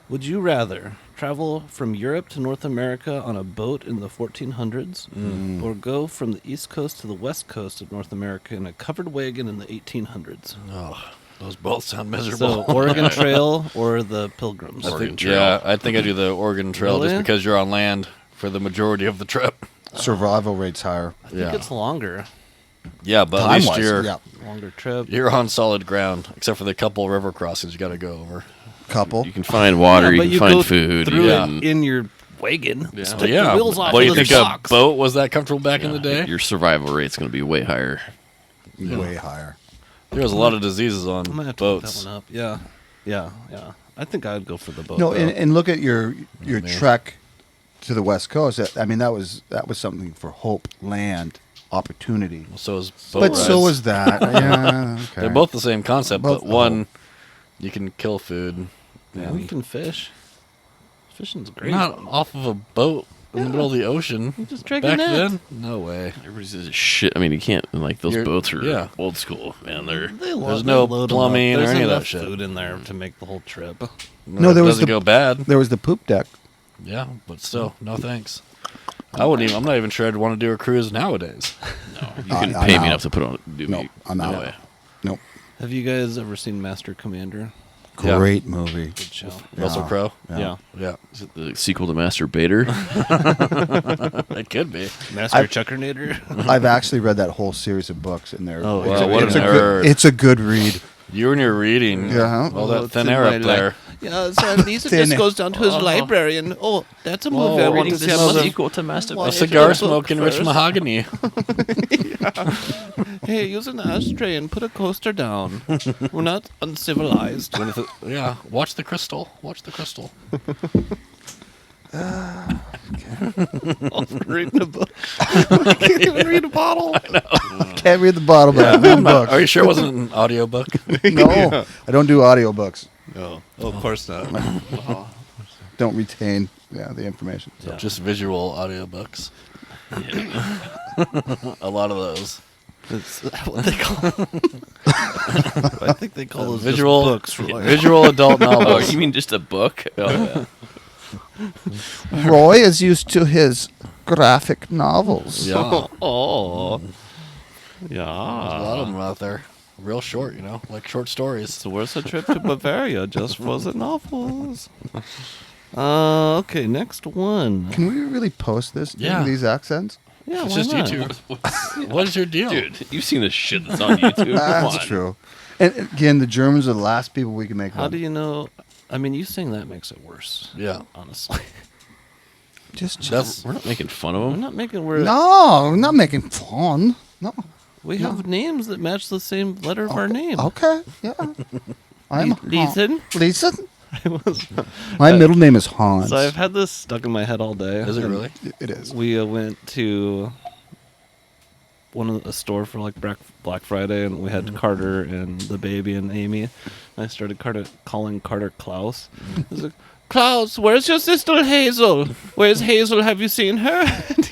Speaker 1: Would you rather travel from Europe to North America on a boat in the 1400s or go from the East Coast to the West Coast of North America in a covered wagon in the 1800s?
Speaker 3: Oh, those both sound miserable.
Speaker 1: So, Oregon Trail or the Pilgrims?
Speaker 3: I
Speaker 4: Oregon
Speaker 3: think,
Speaker 4: Trail.
Speaker 3: yeah, I think I do the Oregon Trail
Speaker 1: Really?
Speaker 3: just because you're on land for the majority of the trip.
Speaker 2: Survival rate's higher.
Speaker 1: I think it's longer.
Speaker 3: Yeah, but at least
Speaker 2: Time-wise, yeah.
Speaker 1: Longer trip.
Speaker 3: you're on solid ground, except for the couple river crossings you got to go over.
Speaker 2: Couple.
Speaker 4: You can find water.
Speaker 1: Yeah,
Speaker 4: you
Speaker 1: but
Speaker 4: can
Speaker 1: go
Speaker 4: find food.
Speaker 1: through
Speaker 4: you
Speaker 3: Yeah.
Speaker 1: it
Speaker 4: can-
Speaker 1: in your wagon.
Speaker 4: Yeah.
Speaker 1: Stick
Speaker 3: Well, yeah,
Speaker 1: the wheels off
Speaker 3: well, you
Speaker 1: with the
Speaker 3: think a
Speaker 1: socks.
Speaker 3: boat was that comfortable back in the day?
Speaker 4: Your survival rate's going to be way higher.
Speaker 2: Way higher.
Speaker 3: There was a lot of diseases on
Speaker 1: I might have to look
Speaker 3: boats.
Speaker 1: that one up. Yeah. Yeah. Yeah. I think I'd go for the boat.
Speaker 2: No,
Speaker 1: though.
Speaker 2: and look at your
Speaker 3: man.
Speaker 2: trek to the West Coast. I mean, that was something for hope, land, opportunity.
Speaker 3: So is boat
Speaker 2: But
Speaker 3: rides.
Speaker 2: so was that. Yeah, okay.
Speaker 3: They're both the same concept,
Speaker 2: Both-
Speaker 3: but one you can kill food.
Speaker 1: Yeah, we can fish. Fishing's great.
Speaker 3: Not off of a boat in the middle of the ocean.
Speaker 1: You just drag a
Speaker 3: Back
Speaker 1: net.
Speaker 3: then, no way.
Speaker 4: Everybody says shit. I mean, you can't. Like those
Speaker 3: You're-
Speaker 4: boats are
Speaker 3: yeah.
Speaker 4: old school, man. They're
Speaker 3: There's no plumbing or
Speaker 1: There's
Speaker 3: any of that
Speaker 1: enough
Speaker 3: shit.
Speaker 1: food in there to make the whole trip.
Speaker 2: No, there was
Speaker 3: doesn't
Speaker 2: the-
Speaker 3: go bad.
Speaker 2: There was the poop deck.
Speaker 3: Yeah, but still, no thanks. I wouldn't even. I'm not even sure I'd want to do a cruise nowadays.
Speaker 4: no. You can
Speaker 2: I'm
Speaker 4: pay
Speaker 2: out.
Speaker 4: me enough to put on. Do
Speaker 2: No,
Speaker 4: me.
Speaker 2: I'm
Speaker 4: no
Speaker 2: out.
Speaker 4: way.
Speaker 2: Nope.
Speaker 1: Have you guys ever seen Master Commander?
Speaker 3: Yeah.
Speaker 2: Great movie.
Speaker 1: Good show.
Speaker 3: Russell Crowe.
Speaker 1: Yeah.
Speaker 3: Yeah,
Speaker 4: Is it the sequel to Master Bader?
Speaker 3: it could be.
Speaker 1: Master
Speaker 2: I've-
Speaker 1: Chuckernator.
Speaker 2: I've actually read that whole series of books, and they're
Speaker 1: Oh,
Speaker 2: it's
Speaker 3: wow,
Speaker 2: a-
Speaker 3: what
Speaker 2: it's
Speaker 3: a
Speaker 2: a
Speaker 3: nerd.
Speaker 2: good, it's a good read.
Speaker 3: You and your reading.
Speaker 2: Yeah.
Speaker 3: All
Speaker 1: Oh,
Speaker 3: that
Speaker 1: it's
Speaker 3: thin
Speaker 1: in
Speaker 3: air
Speaker 1: my
Speaker 3: up there.
Speaker 1: Yeah, so Lisa
Speaker 2: Thin
Speaker 1: just
Speaker 2: air.
Speaker 1: goes down to his library and, oh, that's a movie
Speaker 3: Whoa,
Speaker 1: I want
Speaker 3: reading
Speaker 1: to see.
Speaker 3: this
Speaker 1: I must-
Speaker 3: sequel
Speaker 4: to Master
Speaker 1: Why
Speaker 3: A
Speaker 1: is
Speaker 3: cigar
Speaker 1: it a book
Speaker 3: smoking rich
Speaker 1: first?
Speaker 3: mahogany.
Speaker 1: Hey, use an ashtray and put a coaster down. We're not uncivilized.
Speaker 3: Yeah, watch the crystal. Watch the crystal.
Speaker 1: Reading a book. I can't even read a bottle.
Speaker 2: Can't read the bottle, but I read books.
Speaker 3: Are you sure it wasn't an audiobook?
Speaker 2: No, I don't do audiobooks.
Speaker 1: No. Oh, of course not.
Speaker 2: Don't retain the information.
Speaker 1: Yeah.
Speaker 3: Just visual audiobooks. A lot of those.
Speaker 1: That's what they call I think they call those
Speaker 3: Visual
Speaker 1: just books. Roy.
Speaker 3: Visual adult
Speaker 4: Oh,
Speaker 3: novels.
Speaker 4: you mean just a book? Oh, yeah.
Speaker 2: Roy is used to his graphic novels.
Speaker 3: Yeah.
Speaker 1: Oh. Yeah.
Speaker 3: A lot of them out there. Real short, like short stories.
Speaker 1: So where's the trip to Bavaria just for the novels? Okay, next one.
Speaker 2: Can we really post this?
Speaker 3: Yeah.
Speaker 2: These accents?
Speaker 1: Yeah,
Speaker 3: It's
Speaker 1: why
Speaker 3: just
Speaker 1: not?
Speaker 3: YouTube. What is your deal?
Speaker 4: Dude, you've seen the shit that's on YouTube. Come
Speaker 2: That's
Speaker 4: on.
Speaker 2: true. And again, the Germans are the last people we can make
Speaker 1: How
Speaker 2: fun
Speaker 1: do you know? I mean, you saying that makes it worse.
Speaker 3: Yeah.
Speaker 1: Honestly.
Speaker 2: Just
Speaker 3: That's
Speaker 4: We're not making fun of
Speaker 1: We're
Speaker 4: them.
Speaker 1: not making we're
Speaker 2: no, not making fun. No.
Speaker 1: we have names that match the same letter of our name.
Speaker 2: Okay. Yeah. I'm
Speaker 1: Listen.
Speaker 2: Listen.
Speaker 1: I was,
Speaker 2: My middle name is Hans.
Speaker 1: so I've had this stuck in my head all day.
Speaker 3: Is it
Speaker 1: And
Speaker 3: really?
Speaker 2: It is.
Speaker 1: We went to a store for like Black Friday, and we had Carter and the baby and Amy. And I started calling Carter Klaus. I was like, Klaus, where's your sister Hazel? Where's Hazel? Have you seen her? And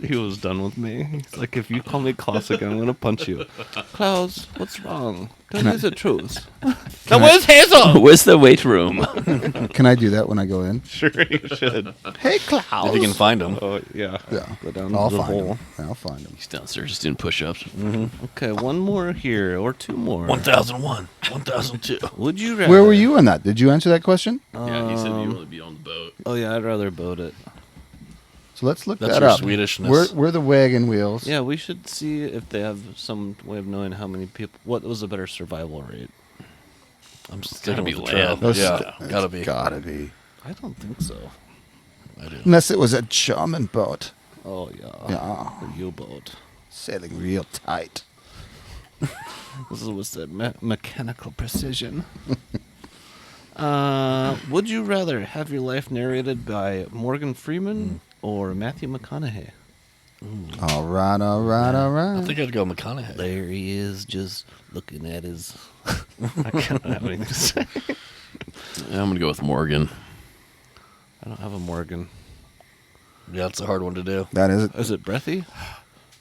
Speaker 1: he was done with me. He's like, if you call me Klaus again, I'm gonna punch you. Klaus, what's wrong? Tell me the truth. Now where's Hazel?
Speaker 4: Where's the weight room?
Speaker 2: Can I do that when I go in?
Speaker 1: Sure, you should.
Speaker 2: Hey, Klaus.
Speaker 3: If you can find them.
Speaker 1: Oh yeah.
Speaker 2: Yeah.
Speaker 1: Go down
Speaker 2: I'll
Speaker 1: the
Speaker 2: find
Speaker 1: hole.
Speaker 2: him. I'll find him.
Speaker 4: He's downstairs just doing push-ups.
Speaker 1: Okay, one more here, or two more.
Speaker 3: 1001, 1002.
Speaker 1: Would you rather?
Speaker 2: Where were you on that? Did you answer that question?
Speaker 4: Yeah, he said you want to be on the boat.
Speaker 1: Oh yeah, I'd rather boat it.
Speaker 2: So let's look
Speaker 3: That's
Speaker 2: that
Speaker 3: your
Speaker 2: up.
Speaker 3: Swedishness.
Speaker 2: We're the wagon wheels.
Speaker 1: Yeah, we should see if they have some way of knowing how many people. What was a better survival rate?
Speaker 3: I'm sticking
Speaker 4: be
Speaker 3: with the trail.
Speaker 4: land.
Speaker 2: Those-
Speaker 3: Yeah,
Speaker 2: it's
Speaker 3: gotta be.
Speaker 2: Gotta be.
Speaker 1: I don't think so.
Speaker 3: I do.
Speaker 2: Unless it was a German boat.
Speaker 1: Oh yeah.
Speaker 2: Yeah.
Speaker 1: A U-boat.
Speaker 2: Sailing real tight.
Speaker 1: This was the mechanical precision. Would you rather have your life narrated by Morgan Freeman or Matthew McConaughey?
Speaker 2: All right, all right, all right.
Speaker 3: I think I'd go McConaughey.
Speaker 1: There he is, just looking at his. I can't have anything to say.
Speaker 4: I'm gonna go with Morgan.
Speaker 1: I don't have a Morgan.
Speaker 3: Yeah, it's a hard one to do.
Speaker 2: That is it.
Speaker 1: Is it breathy?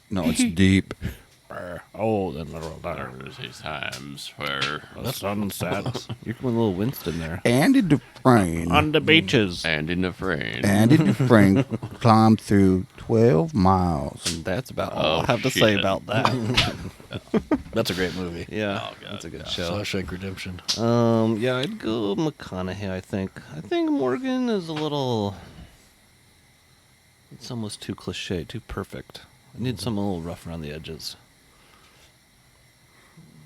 Speaker 2: No, it's deep.
Speaker 1: Oh, then
Speaker 4: There's these times where
Speaker 1: the sunset. You're going a little Winston there.
Speaker 2: Andy Dufresne.
Speaker 1: On the beaches.
Speaker 4: Andy Dufresne.
Speaker 2: Andy Dufresne climbed through 12 miles.
Speaker 1: And that's about all
Speaker 4: Oh,
Speaker 1: I have to say
Speaker 4: shit.
Speaker 1: about that.
Speaker 3: That's a great movie.
Speaker 1: Yeah,
Speaker 4: Oh, God,
Speaker 1: that's a good
Speaker 4: yeah.
Speaker 1: show.
Speaker 3: Shawshank Redemption.
Speaker 1: Yeah, I'd go McConaughey. I think Morgan is a little. It's almost too cliche, too perfect. I need something a little rough around the edges.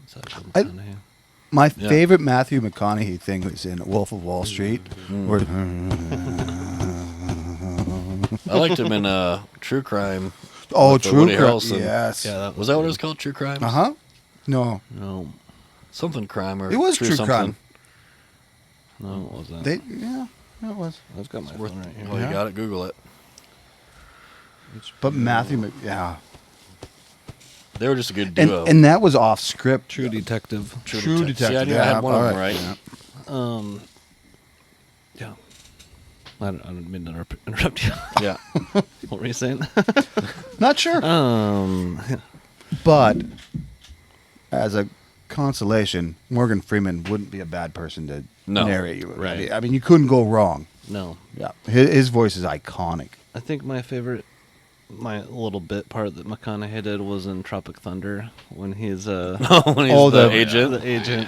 Speaker 1: Is that
Speaker 2: I-
Speaker 1: McConaughey?
Speaker 2: My
Speaker 3: Yeah.
Speaker 2: favorite Matthew McConaughey thing was in Wolf of Wall Street. Where,
Speaker 3: I liked him in True Crime.
Speaker 2: oh,
Speaker 3: with,
Speaker 2: True
Speaker 3: Woody
Speaker 2: Crime.
Speaker 3: Harrelson.
Speaker 2: Yes.
Speaker 1: Yeah, that
Speaker 3: Was that what it was called? True Crime?
Speaker 2: Uh-huh. No.
Speaker 1: No,
Speaker 3: Something crime or
Speaker 2: It was True
Speaker 3: something.
Speaker 2: Crime.
Speaker 1: no, it wasn't.
Speaker 2: Yeah. It was.
Speaker 1: I've got my
Speaker 3: Worth,
Speaker 1: phone right here.
Speaker 3: well,
Speaker 2: Yeah.
Speaker 3: you got it. Google it.
Speaker 2: But yeah.
Speaker 3: They were just a good
Speaker 2: And,
Speaker 3: duo.
Speaker 2: and that was off script.
Speaker 1: True Detective.
Speaker 2: True Detective.
Speaker 3: See, I knew I had one of them right.
Speaker 2: Yeah.
Speaker 1: Yeah. I didn't mean to interrupt you.
Speaker 3: Yeah.
Speaker 1: What were you saying?
Speaker 2: Not sure. But as a consolation, Morgan Freeman wouldn't be a bad person to
Speaker 3: No.
Speaker 2: narrate you.
Speaker 1: Right.
Speaker 2: I mean, you couldn't go wrong.
Speaker 1: No.
Speaker 2: Yeah. His voice is iconic.
Speaker 1: I think my little bit part that McConaughey did was in Tropic Thunder when he's
Speaker 3: When he's
Speaker 2: Oh,
Speaker 3: the
Speaker 2: the-
Speaker 3: agent.
Speaker 1: the agent.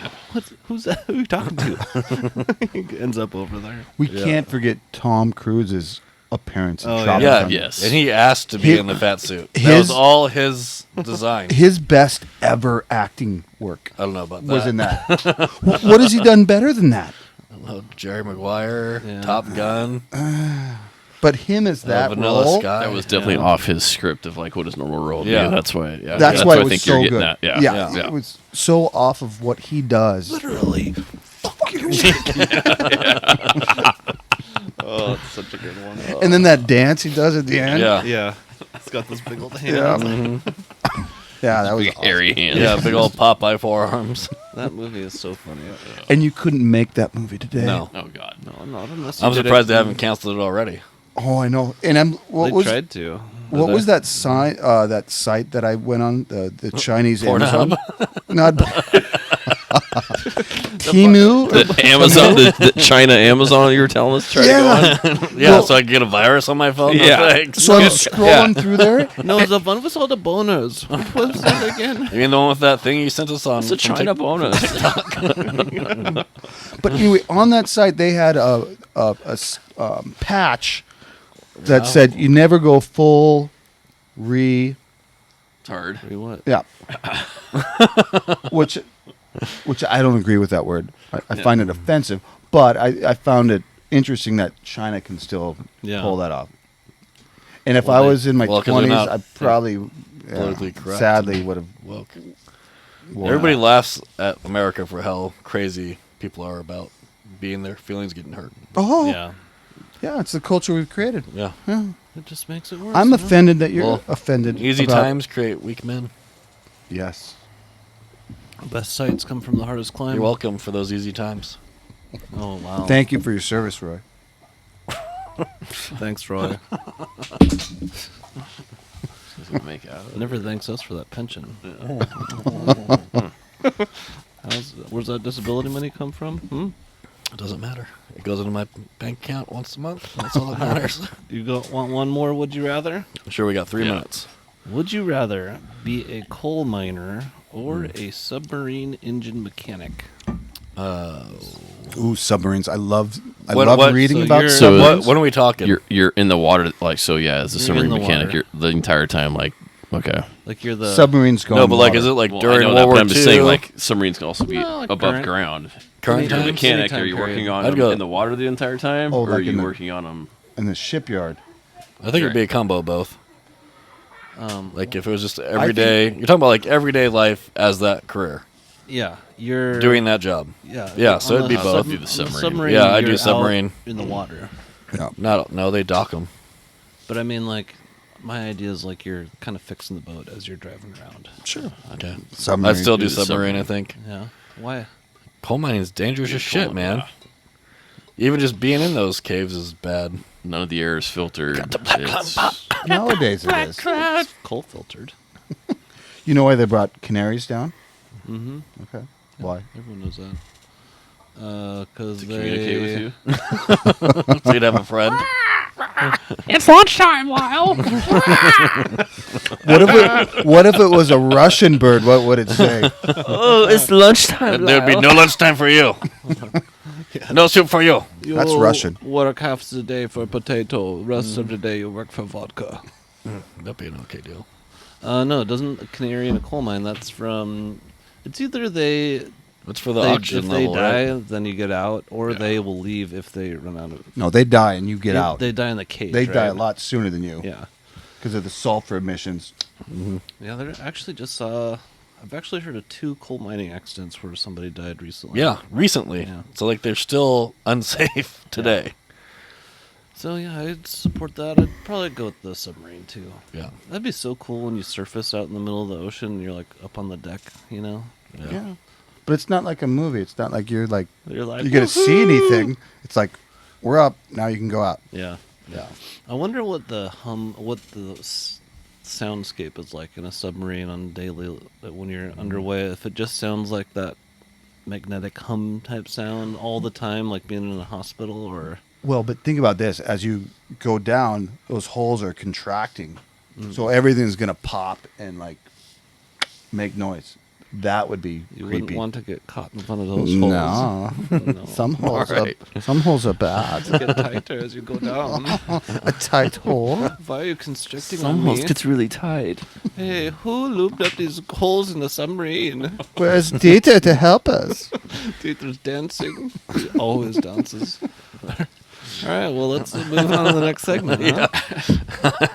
Speaker 1: Who's that? Who are you talking to? He ends up over there.
Speaker 2: We
Speaker 3: Yeah.
Speaker 2: can't forget Tom Cruise's appearance in
Speaker 1: Oh,
Speaker 2: Tropic
Speaker 3: Yeah.
Speaker 2: Thunder.
Speaker 4: Yes.
Speaker 3: And he asked to be
Speaker 2: His-
Speaker 3: in the fat suit. That
Speaker 2: his-
Speaker 3: was all his design.
Speaker 2: His best ever acting work
Speaker 3: I don't know about that.
Speaker 2: was in that. What has he done better than that?
Speaker 3: I don't know, Jerry Maguire,
Speaker 1: Yeah.
Speaker 3: Top Gun,
Speaker 2: But him as that
Speaker 3: Vanilla
Speaker 2: role,
Speaker 3: Sky.
Speaker 4: That was definitely off his script of like what his normal role would
Speaker 3: Yeah.
Speaker 4: be. That's why. Yeah.
Speaker 2: that's why
Speaker 4: I
Speaker 2: it was
Speaker 4: think
Speaker 2: so
Speaker 4: you're getting
Speaker 2: good.
Speaker 4: that. Yeah.
Speaker 2: Yeah, it was so off of what he does.
Speaker 1: Literally.
Speaker 4: Oh, it's such a good one.
Speaker 2: And then that dance he does at the end.
Speaker 3: Yeah.
Speaker 1: Yeah. It's got those big old hands.
Speaker 2: Yeah. Yeah, that was
Speaker 4: Big
Speaker 2: awesome.
Speaker 4: hairy hands.
Speaker 3: Yeah, big old Popeye forearms.
Speaker 1: That movie is so funny.
Speaker 2: And you couldn't make that movie today.
Speaker 3: No.
Speaker 4: Oh God.
Speaker 1: No, not unless
Speaker 3: I'm
Speaker 1: you did
Speaker 3: surprised
Speaker 1: it
Speaker 3: they
Speaker 1: in-
Speaker 3: haven't canceled it already.
Speaker 2: Oh, I know. And
Speaker 1: They tried to.
Speaker 2: what was that sign? That site that I went on, the Chinese Amazon, not Temu.
Speaker 4: The Amazon, the China Amazon you were telling us to try to go on.
Speaker 3: Yeah,
Speaker 2: Well-
Speaker 3: so I can get a virus on my phone? No
Speaker 4: Yeah.
Speaker 3: thanks.
Speaker 2: So I'm scrolling through there.
Speaker 1: No, the one with all the boners. What was that again?
Speaker 3: You mean the one with that thing you sent us on?
Speaker 4: It's a
Speaker 3: from
Speaker 4: China
Speaker 3: Tik-
Speaker 4: bonus.
Speaker 2: But anyway, on that site they had a patch that said you never go full
Speaker 4: It's hard.
Speaker 1: Wait, what?
Speaker 2: yeah, which I don't agree with that word. I find it offensive, but I found it interesting that China can still
Speaker 1: Yeah.
Speaker 2: pull that off. And if
Speaker 3: Well,
Speaker 2: I
Speaker 3: they-
Speaker 2: was in my
Speaker 3: well, 'cause they're
Speaker 2: 20s,
Speaker 3: not
Speaker 2: I probably
Speaker 3: politically correct.
Speaker 2: sadly would have.
Speaker 3: Woke.
Speaker 2: worn
Speaker 3: Everybody
Speaker 2: that.
Speaker 3: laughs at America for how crazy people are about being their feelings getting hurt.
Speaker 2: Oh,
Speaker 1: Yeah.
Speaker 2: yeah, it's the culture we've created.
Speaker 3: Yeah.
Speaker 2: Yeah.
Speaker 1: It just makes it worse.
Speaker 2: I'm
Speaker 1: you know?
Speaker 2: offended that you're
Speaker 3: Well,
Speaker 2: offended.
Speaker 3: Easy
Speaker 2: about-
Speaker 3: times create weak men.
Speaker 2: Yes.
Speaker 1: Best sights come from the hardest climb.
Speaker 3: You're welcome for those easy times.
Speaker 1: Oh, wow.
Speaker 2: Thank you for your service, Roy.
Speaker 1: Thanks, Roy.
Speaker 4: Doesn't make out.
Speaker 1: Never thanks us for that pension. Where's that disability money come from? Hmm?
Speaker 3: It doesn't matter. It goes into my bank account once a month. That's all that matters.
Speaker 1: Want one more? Would you rather?
Speaker 3: I'm sure we got 3
Speaker 4: Yeah.
Speaker 3: minutes.
Speaker 1: Would you rather be a coal miner or a submarine engine mechanic?
Speaker 2: Ooh, submarines. I love
Speaker 3: What-
Speaker 2: reading
Speaker 1: so
Speaker 2: about
Speaker 1: you're-
Speaker 4: So-
Speaker 2: submarines.
Speaker 3: What are we talking?
Speaker 4: You're in the water, like so. Yeah, as a
Speaker 1: You're in
Speaker 4: submarine
Speaker 1: the
Speaker 4: mechanic,
Speaker 1: water.
Speaker 4: you're the entire time. Like, okay.
Speaker 1: Like you're the
Speaker 2: Submarines go
Speaker 3: no,
Speaker 2: in
Speaker 3: but like,
Speaker 2: water.
Speaker 3: is it like
Speaker 4: Well, I
Speaker 3: during
Speaker 4: know
Speaker 3: World
Speaker 4: that,
Speaker 3: War
Speaker 4: but I'm
Speaker 3: II?
Speaker 4: just saying, like, submarines can also be
Speaker 1: No, like
Speaker 4: above
Speaker 1: current-
Speaker 4: ground.
Speaker 3: Current
Speaker 4: If you're a
Speaker 3: time?
Speaker 4: mechanic,
Speaker 1: Anytime
Speaker 4: are you working
Speaker 1: period.
Speaker 4: on
Speaker 3: I'd
Speaker 4: them
Speaker 3: go-
Speaker 4: in the water the entire time,
Speaker 2: Oh,
Speaker 4: or are
Speaker 2: like in
Speaker 4: you
Speaker 2: the-
Speaker 4: working on them?
Speaker 2: in the shipyard.
Speaker 3: I think it'd be a combo of both.
Speaker 1: um,
Speaker 3: Like if it was just everyday, you're talking about like everyday life as that career,
Speaker 1: yeah, you're
Speaker 3: doing that job.
Speaker 1: Yeah,
Speaker 3: Yeah, so
Speaker 1: on
Speaker 3: it'd be
Speaker 1: the
Speaker 3: both.
Speaker 4: I'd do the
Speaker 1: on
Speaker 4: submarine.
Speaker 3: Yeah, I'd do
Speaker 1: you're out
Speaker 3: submarine.
Speaker 1: in the water.
Speaker 2: Yeah.
Speaker 3: No, they dock them.
Speaker 1: But I mean, like, my idea is like you're kind of fixing the boat as you're driving around.
Speaker 2: Sure.
Speaker 3: Okay,
Speaker 2: Submarine.
Speaker 3: I'd still do
Speaker 4: Do the
Speaker 3: submarine. I
Speaker 4: submarine.
Speaker 3: think
Speaker 1: Yeah. Why?
Speaker 3: coal mining is dangerous as shit,
Speaker 4: Coal,
Speaker 3: man.
Speaker 4: yeah.
Speaker 3: Even just being in those caves is bad.
Speaker 4: None of the air is filtered. It's-
Speaker 2: Nowadays it is.
Speaker 1: It's coal filtered.
Speaker 2: You know why they brought canaries down?
Speaker 1: Mm-hmm.
Speaker 2: Okay. Why?
Speaker 1: Everyone knows that. Because
Speaker 4: to
Speaker 1: they
Speaker 4: communicate with you.
Speaker 3: So you'd have a friend.
Speaker 5: It's lunchtime, Lyle.
Speaker 2: What if it was a Russian bird? What would it say?
Speaker 5: Oh, it's lunchtime,
Speaker 3: There'd be no lunchtime for you. No soup for you.
Speaker 1: You
Speaker 2: That's Russian.
Speaker 1: Work half the day for potato. Rest of the day you work for vodka.
Speaker 3: That'd be an okay deal.
Speaker 1: No, it doesn't. A canary in a coal mine. That's from. It's either they.
Speaker 3: It's for the
Speaker 1: They,
Speaker 3: oxygen
Speaker 1: if they
Speaker 3: level,
Speaker 1: die,
Speaker 3: right?
Speaker 1: then you get out, or they will leave if they run out of.
Speaker 2: No, they die and you get
Speaker 1: they,
Speaker 2: out.
Speaker 1: They die in the cage.
Speaker 2: They die a
Speaker 1: right?
Speaker 2: lot sooner than you
Speaker 1: Yeah.
Speaker 2: because of the sulfur emissions.
Speaker 1: Yeah, they're actually just. I've actually heard of 2 coal mining accidents where somebody died recently.
Speaker 3: Yeah, recently.
Speaker 1: Yeah.
Speaker 3: So like they're still unsafe today.
Speaker 1: So yeah, I'd support that. I'd probably go with the submarine too.
Speaker 3: Yeah.
Speaker 1: That'd be so cool when you surface out in the middle of the ocean and you're like up on the deck, you know?
Speaker 2: Yeah. But it's not like a movie. It's not like you're like
Speaker 1: You're like,
Speaker 2: you're gonna see anything. It's like we're up now. You can go out.
Speaker 1: Yeah.
Speaker 2: Yeah.
Speaker 1: I wonder what the soundscape is like in a submarine on daily when you're underway. If it just sounds like that magnetic hum type sound all the time, like being in a hospital, or
Speaker 2: Well, but think about this: as you go down, those holes are contracting, so everything's gonna pop and like make noise. That would be
Speaker 1: you
Speaker 2: creepy.
Speaker 1: wouldn't want to get caught in one of those holes.
Speaker 2: No,
Speaker 1: No.
Speaker 2: some holes.
Speaker 4: Alright.
Speaker 2: Some holes are bad.
Speaker 1: Get tighter as you go down.
Speaker 2: A tight hole.
Speaker 1: Why are you constricting
Speaker 5: Some
Speaker 1: on
Speaker 5: holes
Speaker 1: me?
Speaker 5: gets really tight.
Speaker 1: Hey, who looped up these holes in the submarine?
Speaker 2: Where's Dieter to help us?
Speaker 1: Dieter's dancing. He always dances. All right, well, let's move on to the next segment. Huh?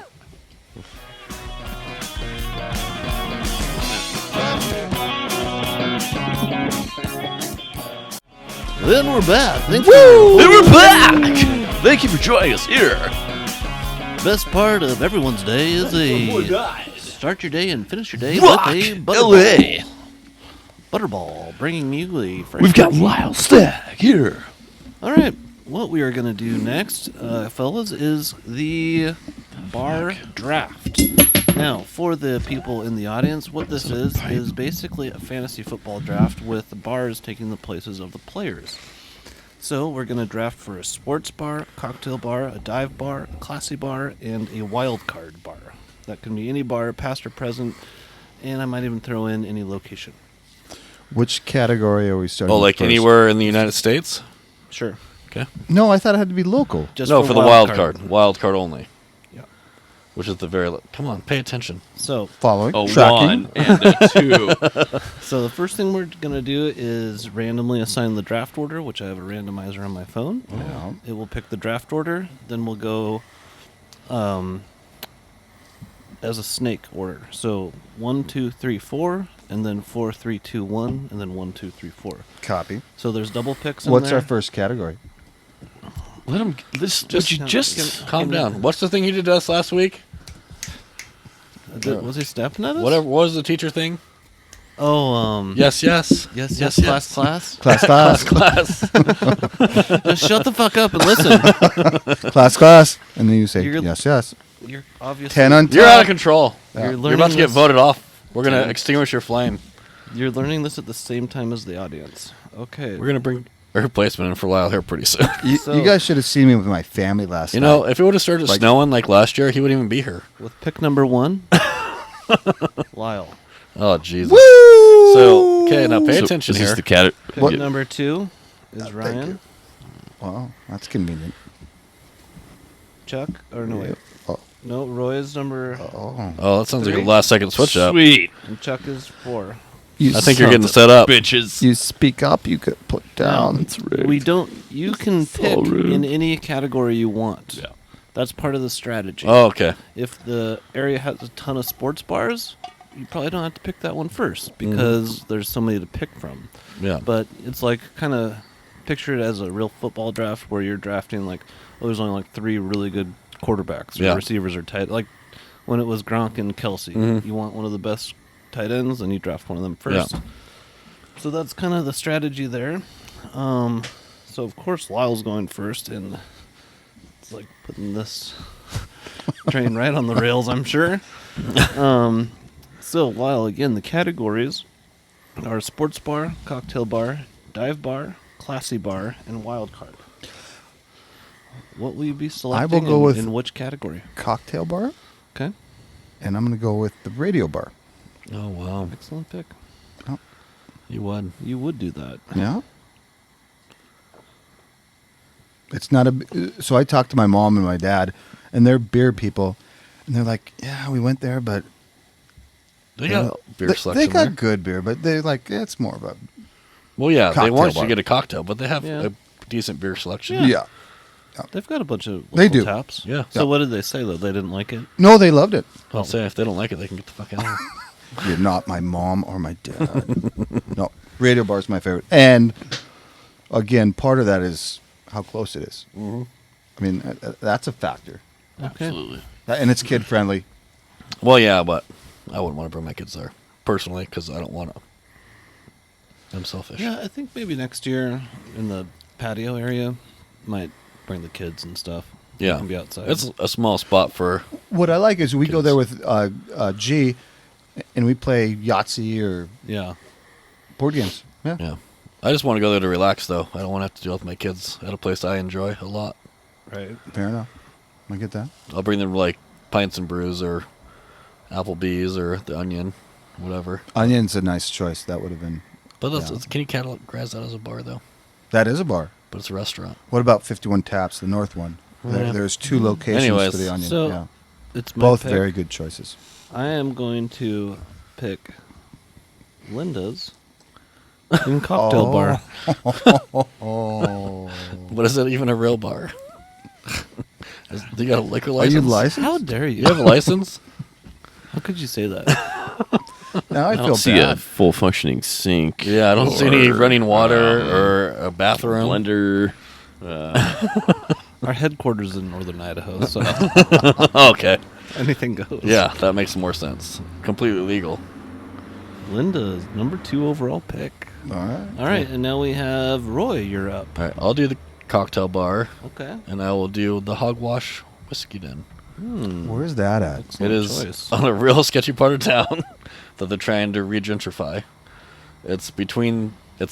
Speaker 1: Then we're back. Thanks
Speaker 4: And we're back! Thank you for joining us here.
Speaker 1: Best part of everyone's day is start your day and finish your day
Speaker 4: Rock
Speaker 1: with a
Speaker 4: LA.
Speaker 1: butterball, bringing you a fresh.
Speaker 4: We've got Lyle Stagg here.
Speaker 1: All right, what we are going to do next, fellas, is the bar draft. Now, for the people in the audience, what this is basically a fantasy football draft with the bars taking the places of the players. So we're going to draft for a sports bar, a cocktail bar, a dive bar, a classy bar, and a wild card bar. That can be any bar, past or present, and I might even throw in any location.
Speaker 2: Which category are we starting?
Speaker 3: Oh,
Speaker 2: with
Speaker 3: like
Speaker 2: first?
Speaker 3: anywhere in the United States?
Speaker 1: Sure.
Speaker 3: Okay.
Speaker 2: No, I thought it had to be local.
Speaker 1: Just
Speaker 3: No, for the wild card. Wild card only.
Speaker 1: Yeah.
Speaker 3: Which is the very... Come on, pay attention.
Speaker 1: So
Speaker 2: Following.
Speaker 4: A
Speaker 2: Tracking.
Speaker 4: 1 and a 2.
Speaker 1: So the first thing we're going to do is randomly assign the draft order, which I have a randomizer on my phone.
Speaker 2: Yeah.
Speaker 1: It will pick the draft order. Then we'll go as a snake order. So 1, 2, 3, 4, and then 4, 3, 2, 1, and then 1, 2, 3, 4.
Speaker 2: Copy.
Speaker 1: So there's double picks in
Speaker 2: What's
Speaker 1: there.
Speaker 2: our first category?
Speaker 4: Let him. Would you just.
Speaker 3: Calm down. What's the thing you did to us last week?
Speaker 1: Was he snapping at us?
Speaker 3: What was the teacher thing?
Speaker 1: Oh,
Speaker 3: Yes, yes.
Speaker 1: yes,
Speaker 3: yes,
Speaker 1: class.
Speaker 2: Class.
Speaker 3: Class.
Speaker 1: Just shut the fuck up and listen.
Speaker 2: Class. And then you say,
Speaker 1: You're-
Speaker 2: yes.
Speaker 1: You're obviously
Speaker 2: 10 on 10.
Speaker 3: You're out of control.
Speaker 2: Yeah.
Speaker 1: You're
Speaker 3: You're about to get
Speaker 1: this-
Speaker 3: voted off. We're going to
Speaker 1: Damn.
Speaker 3: extinguish your flame.
Speaker 1: You're learning this at the same time as the audience. Okay.
Speaker 3: We're going to bring a replacement in for Lyle here pretty soon.
Speaker 1: So-
Speaker 2: You guys should have seen me with my family last
Speaker 3: You
Speaker 2: night.
Speaker 3: know, if it would have started
Speaker 2: Like-
Speaker 3: snowing like last year, he wouldn't even be here.
Speaker 1: With pick number 1, Lyle.
Speaker 3: Oh, Jesus.
Speaker 2: Woo!
Speaker 3: So, okay, now pay
Speaker 4: So
Speaker 3: attention
Speaker 4: is
Speaker 3: here.
Speaker 4: this the cat?
Speaker 1: Pick
Speaker 2: What-
Speaker 1: number 2 is
Speaker 2: Thank
Speaker 1: Ryan.
Speaker 2: you. Wow, that's convenient.
Speaker 1: Chuck. Or no, wait.
Speaker 2: Oh.
Speaker 1: No, Roy is number.
Speaker 2: Oh.
Speaker 3: Oh, that sounds like a
Speaker 1: 3.
Speaker 3: last second switch up.
Speaker 4: Sweet.
Speaker 1: And Chuck is 4.
Speaker 2: You
Speaker 3: I think you're
Speaker 2: son
Speaker 3: getting
Speaker 2: of-
Speaker 3: set up.
Speaker 4: Bitches.
Speaker 2: You speak up, you could put down.
Speaker 4: That's rude.
Speaker 1: We don't. You can pick
Speaker 4: So rude.
Speaker 1: in any category you want.
Speaker 4: Yeah.
Speaker 1: That's part of the strategy.
Speaker 3: Oh, okay.
Speaker 1: If the area has a ton of sports bars, you probably don't have to pick that one first because there's so many to pick from.
Speaker 3: Yeah.
Speaker 1: But it's like kind of picture it as a real football draft where you're drafting like, oh, there's only like 3 really good quarterbacks or
Speaker 3: Yeah.
Speaker 1: receivers or tight. Like when it was Gronk and Kelsey,
Speaker 3: Mhm.
Speaker 1: you want one of the best tight ends, and you draft one of them first.
Speaker 3: Yeah.
Speaker 1: So that's kind of the strategy there. So of course Lyle's going first, and it's like putting this train right on the rails, I'm sure. So Lyle, again, the categories are sports bar, cocktail bar, dive bar, classy bar, and wild card. What will you be selecting
Speaker 2: go with-
Speaker 1: in which category?
Speaker 2: Cocktail bar,
Speaker 1: Okay,
Speaker 2: and I'm going to go with the radio bar.
Speaker 3: Oh, wow.
Speaker 1: excellent pick.
Speaker 3: You would.
Speaker 1: You would do that.
Speaker 2: Yeah. It's not a. So I talked to my mom and my dad, and they're beer people, and they're like, "Yeah, we went there, but
Speaker 3: They got beer
Speaker 2: they
Speaker 3: selection
Speaker 2: got
Speaker 3: there.
Speaker 2: good beer, but they're like, it's more of a
Speaker 3: Well, yeah, they
Speaker 2: cocktail
Speaker 3: want you
Speaker 2: bar.
Speaker 3: to get a cocktail, but they have
Speaker 1: Yeah.
Speaker 3: a decent beer selection.
Speaker 2: yeah.
Speaker 1: They've got a bunch of
Speaker 2: They
Speaker 1: local
Speaker 2: do.
Speaker 1: taps.
Speaker 3: Yeah.
Speaker 1: So what did they say though? They didn't like it.
Speaker 2: No, they loved it.
Speaker 3: I'll say if they don't like it, they can get the fuck out.
Speaker 2: You're not my mom or my dad. No, radio bar is my favorite, and again, part of that is how close it is. I mean, that's a factor.
Speaker 4: Absolutely.
Speaker 2: And it's kid friendly.
Speaker 3: Well, yeah, but I wouldn't want to bring my kids there personally because I don't want to. I'm selfish.
Speaker 1: Yeah, I think maybe next year in the patio area, might bring the kids and stuff.
Speaker 3: Yeah.
Speaker 1: They can be outside.
Speaker 3: It's a small spot for.
Speaker 2: What I like is we go
Speaker 3: Kids.
Speaker 2: there with G, and we play Yahtzee or
Speaker 1: yeah.
Speaker 2: board games. Yeah.
Speaker 3: Yeah. I just want to go there to relax, though. I don't want to have to deal with my kids at a place I enjoy a lot.
Speaker 1: Right.
Speaker 2: Fair enough. I get that.
Speaker 3: I'll bring them like Pints and Brews or Applebee's or the Onion, whatever.
Speaker 2: Onion's a nice choice. That would have been.
Speaker 3: But that's,
Speaker 2: Yeah.
Speaker 3: can you categorize that as a bar, though?
Speaker 2: That is a bar.
Speaker 3: But it's a restaurant.
Speaker 2: What about 51 Taps, the north one? There's 2 locations
Speaker 3: Anyways,
Speaker 2: for the Onion.
Speaker 1: so
Speaker 2: yeah.
Speaker 1: it's my
Speaker 2: Both
Speaker 1: pick.
Speaker 2: very good choices.
Speaker 1: I am going to pick Linda's in cocktail bar.
Speaker 2: Oh.
Speaker 3: What is it even a real bar? Do you got a liquor
Speaker 2: Are
Speaker 3: license?
Speaker 2: you licensed?
Speaker 1: How dare you?
Speaker 3: You have a license?
Speaker 1: How could you say that?
Speaker 2: Now I
Speaker 4: I
Speaker 2: feel
Speaker 4: don't see
Speaker 2: bad.
Speaker 4: a full functioning sink.
Speaker 3: Yeah, I don't see any
Speaker 4: or,
Speaker 3: running water or a bathroom.
Speaker 4: blender.
Speaker 1: Our headquarters in northern Idaho, so
Speaker 3: Okay.
Speaker 1: anything goes.
Speaker 3: Yeah, that makes more sense. Completely legal.
Speaker 1: Linda's number 2 overall pick.
Speaker 2: All right.
Speaker 1: All right, and now we have Roy. You're up.
Speaker 3: All right, I'll do the cocktail bar,
Speaker 1: Okay.
Speaker 3: and I will do the Hogwash Whiskey Den.
Speaker 2: Where's that at?
Speaker 1: Excellent
Speaker 3: It is
Speaker 1: choice.
Speaker 3: on a real sketchy part of town that they're trying to regentrify. It's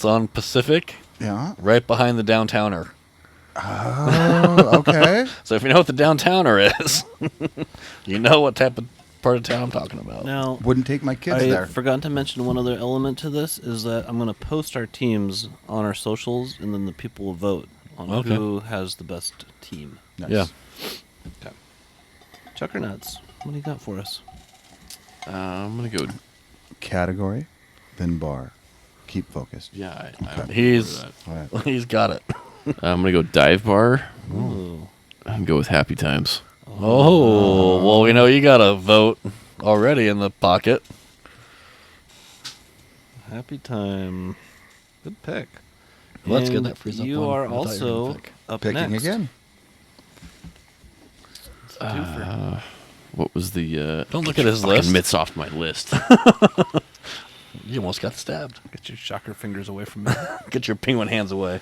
Speaker 3: on Pacific,
Speaker 2: Yeah.
Speaker 3: right behind the Downtowner.
Speaker 2: Oh, okay.
Speaker 3: So if you know what the Downtowner is, you know what type of part of town I'm talking about.
Speaker 1: Now,
Speaker 2: Wouldn't take my kids
Speaker 1: I
Speaker 2: there.
Speaker 1: forgot to mention one other element to this is that I'm going to post our teams on our socials, and then the people will vote on
Speaker 3: Okay.
Speaker 1: who has the best team.
Speaker 2: Nice.
Speaker 3: Yeah.
Speaker 1: Okay. Chuckernuts, what do you got for us?
Speaker 4: I'm gonna go.
Speaker 2: Category, then bar. Keep focused.
Speaker 4: Yeah,
Speaker 3: He's
Speaker 2: All right.
Speaker 3: he's got it.
Speaker 4: I'm gonna go dive bar
Speaker 1: Ooh.
Speaker 4: and go with Happy Times.
Speaker 3: Oh, well, we know you got a vote already in the pocket.
Speaker 1: Happy time. Good pick.
Speaker 3: Well, that's good.
Speaker 1: And
Speaker 3: That frees up
Speaker 1: you
Speaker 3: one.
Speaker 1: are
Speaker 3: I thought you were
Speaker 1: also
Speaker 3: gonna pick.
Speaker 1: up
Speaker 2: Picking
Speaker 1: next.
Speaker 2: again.
Speaker 4: What was the?
Speaker 3: Don't look at his
Speaker 4: fucking
Speaker 3: list.
Speaker 4: mitts off my list.
Speaker 3: You almost got stabbed.
Speaker 1: Get your shocker fingers away from me.
Speaker 3: Get your penguin hands away.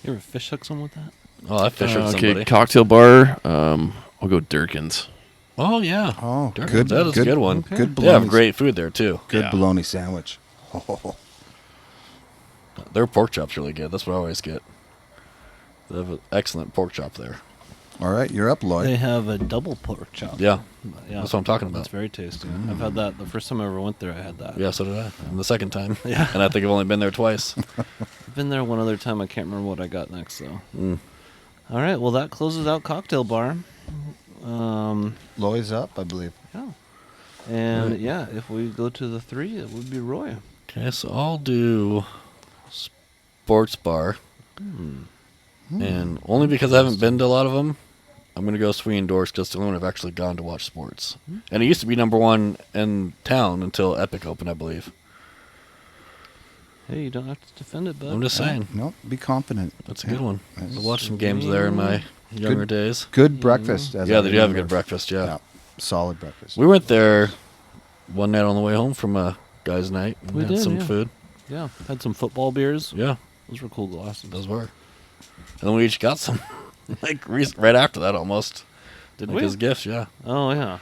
Speaker 1: You ever fish hook someone with that?
Speaker 3: Oh, I fished with
Speaker 4: Okay,
Speaker 3: somebody.
Speaker 4: cocktail bar. I'll go Durkin's.
Speaker 3: Oh, yeah.
Speaker 2: Oh,
Speaker 3: Durkin's,
Speaker 2: good.
Speaker 3: that is a good one.
Speaker 1: Okay.
Speaker 2: Good
Speaker 3: They have
Speaker 2: bologna.
Speaker 3: great food there, too.
Speaker 2: Good
Speaker 4: Yeah.
Speaker 2: bologna sandwich. Oh.
Speaker 3: Their pork chop's really good. That's what I always get. They have an excellent pork chop there.
Speaker 2: All right, you're up, Lloyd.
Speaker 1: They have a double pork chop.
Speaker 3: Yeah.
Speaker 1: Yeah,
Speaker 3: That's what I'm talking
Speaker 1: That's
Speaker 3: about.
Speaker 1: very tasty. I've had that the first time I ever went there. I had that.
Speaker 3: Yeah, so did I. And the second time.
Speaker 1: Yeah.
Speaker 3: And I think I've only been there twice.
Speaker 1: I've been there one other time. I can't remember what I got next though.
Speaker 3: Mm.
Speaker 1: All right. Well, that closes out cocktail bar.
Speaker 2: Lloyd's up, I believe.
Speaker 1: Yeah. And
Speaker 3: Right.
Speaker 1: yeah, if we go to the 3, it would be Roy.
Speaker 3: Okay, so I'll do sports bar. And only because I haven't been to a lot of them, I'm going to go Swinging Doors because it's the only one I've actually gone to watch sports. And it used to be number 1 in town until Epic opened, I believe.
Speaker 1: Hey, you don't have to defend it, bud.
Speaker 3: I'm just saying.
Speaker 2: No, be confident.
Speaker 3: That's a good one. I
Speaker 2: That's
Speaker 3: watched some games there in my younger days.
Speaker 2: Good breakfast. As
Speaker 3: Yeah,
Speaker 2: I
Speaker 3: they do have a
Speaker 2: remember.
Speaker 3: good breakfast, yeah.
Speaker 2: Solid breakfast.
Speaker 3: We went there one night on the way home from a guy's night. And
Speaker 1: We
Speaker 3: had
Speaker 1: did,
Speaker 3: some
Speaker 1: yeah.
Speaker 3: food.
Speaker 1: Yeah, had some football beers.
Speaker 3: Yeah,
Speaker 1: Those were cool glasses.
Speaker 3: those were. And then we each got some, like right after that almost.
Speaker 1: Did
Speaker 3: Like
Speaker 1: we?
Speaker 3: as gifts, yeah.
Speaker 1: Oh yeah.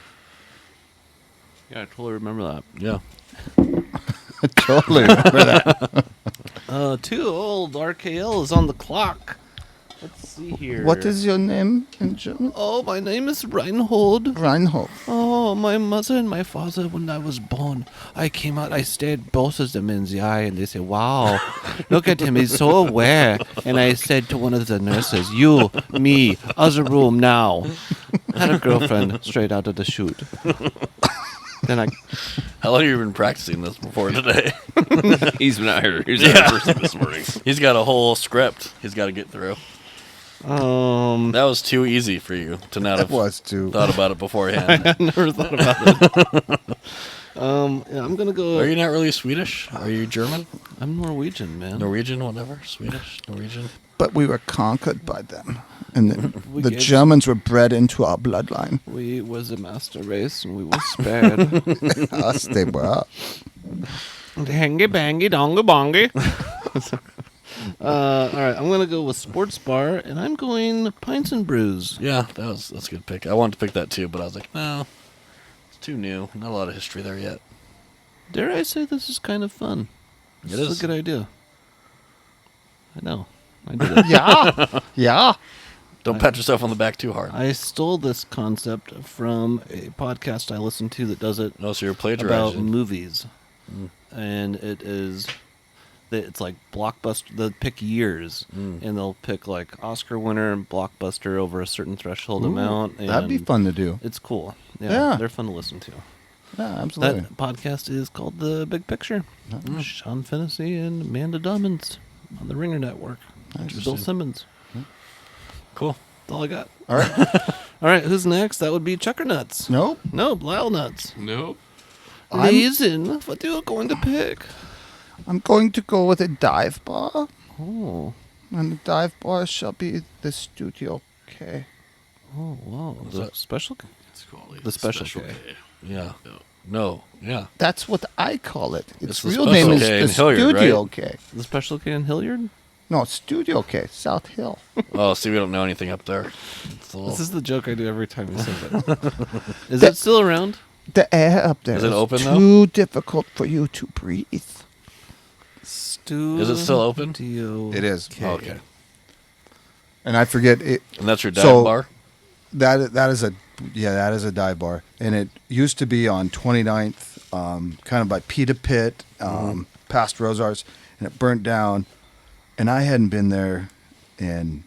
Speaker 1: Yeah, I totally remember that.
Speaker 3: Yeah.
Speaker 2: Totally remember that.
Speaker 1: 2 old RKL is on the clock. Let's see here.
Speaker 2: What is your name in German?
Speaker 1: Oh, my name is Reinhold.
Speaker 2: Reinhold.
Speaker 1: Oh, my mother and my father, when I was born, I came out, I stared both of them in the eye, and they said, wow, look at him, he's so aware. And I said to one of the nurses, you, me, other room now. Had a girlfriend straight out of the shoot. Then I,
Speaker 3: How long have you been practicing this before today?
Speaker 4: He's been out here. He's out here first thing this morning.
Speaker 3: He's got a whole script he's got to get through. That was too easy for you to not
Speaker 2: That
Speaker 3: have
Speaker 2: was too.
Speaker 3: thought about it beforehand.
Speaker 1: I never thought about it. Yeah, I'm gonna go.
Speaker 3: Are you not really Swedish? Are you German?
Speaker 1: I'm Norwegian, man.
Speaker 3: Norwegian, whatever. Swedish, Norwegian.
Speaker 2: But we were conquered by them, and
Speaker 1: We
Speaker 2: the
Speaker 1: gave-
Speaker 2: Germans were bred into our bloodline.
Speaker 1: We was a master race, and we was spared.
Speaker 2: Us, they were.
Speaker 1: Hangy bangy donga bongy. All right, I'm gonna go with sports bar, and I'm going pints and brews.
Speaker 3: Yeah, that's a good pick. I wanted to pick that too, but I was like, no, it's too new. Not a lot of history there yet.
Speaker 1: Dare I say this is kind of fun?
Speaker 3: It
Speaker 1: This
Speaker 3: is.
Speaker 1: a good idea. I know. I did it.
Speaker 2: Yeah, yeah.
Speaker 3: Don't pat yourself on the back too hard.
Speaker 1: I stole this concept from a podcast I listen to that does it
Speaker 3: No, so you're
Speaker 1: about
Speaker 3: plagiarizing.
Speaker 1: movies, and it's like blockbuster. They'll pick years, and they'll pick like Oscar winner and blockbuster over a certain threshold amount. And
Speaker 2: That'd be fun to do.
Speaker 1: It's cool.
Speaker 2: Yeah.
Speaker 1: They're fun to listen to.
Speaker 2: Yeah, absolutely.
Speaker 1: That podcast is called The Big Picture. Sean Fennessy and Amanda Dommins on the Ringer Network. Bill Simmons.
Speaker 3: Cool.
Speaker 1: That's all I got.
Speaker 2: All right.
Speaker 1: All right, who's next? That would be Chucker Nuts.
Speaker 2: Nope.
Speaker 1: No, Lyle Nuts.
Speaker 4: Nope.
Speaker 1: Reason. What are you going to pick?
Speaker 2: I'm going to go with a dive bar,
Speaker 1: Oh,
Speaker 2: and the dive bar shall be the Studio K.
Speaker 1: oh, wow. The special.
Speaker 4: It's called
Speaker 1: The special K.
Speaker 3: Yeah.
Speaker 4: Yeah.
Speaker 3: No. Yeah.
Speaker 2: That's what I call it. Its
Speaker 3: the
Speaker 2: real
Speaker 3: Special
Speaker 2: name is
Speaker 3: K
Speaker 2: the
Speaker 3: in Hilliard,
Speaker 2: Studio
Speaker 3: right?
Speaker 2: K.
Speaker 1: The special K in Hilliard.
Speaker 2: No, Studio K, South Hill.
Speaker 3: Oh, see, we don't know anything up there. It's a little-
Speaker 1: This is the joke I do every time you say that. Is it still around?
Speaker 2: The air up there
Speaker 3: Is it open, though?
Speaker 2: too difficult for you to breathe.
Speaker 1: Studio.
Speaker 3: Is it still open?
Speaker 2: It is.
Speaker 3: Oh, okay.
Speaker 2: And I forget it.
Speaker 3: And that's your dive
Speaker 2: So-
Speaker 3: bar?
Speaker 2: That is a dive bar, and it used to be on 29th, kind of by Pita Pit, past Rosars, and it burnt down. And I hadn't been there in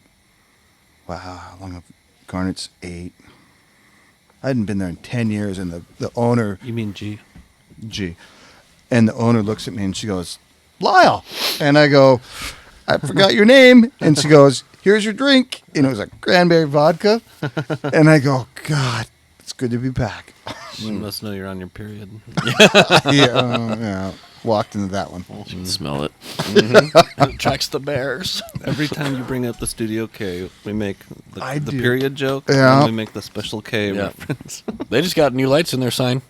Speaker 2: how long? Garnet's 8. I hadn't been there in 10 years, and the owner,
Speaker 1: You mean G?
Speaker 2: and the owner looks at me and she goes, "Lyle," and I go, "I forgot your name," and she goes, "Here's your drink," and it was a cranberry vodka, and I go, "God, it's good to be back."
Speaker 1: You must know you're on your period.
Speaker 2: Yeah, walked into that one.
Speaker 4: You can smell it.
Speaker 3: It tracks the bears.
Speaker 1: Every time you bring up the Studio K, we make
Speaker 2: I
Speaker 1: the
Speaker 2: do.
Speaker 1: period joke,
Speaker 2: Yeah.
Speaker 1: and we make the special K
Speaker 3: Yeah.
Speaker 1: reference.
Speaker 3: They just got new lights in their sign.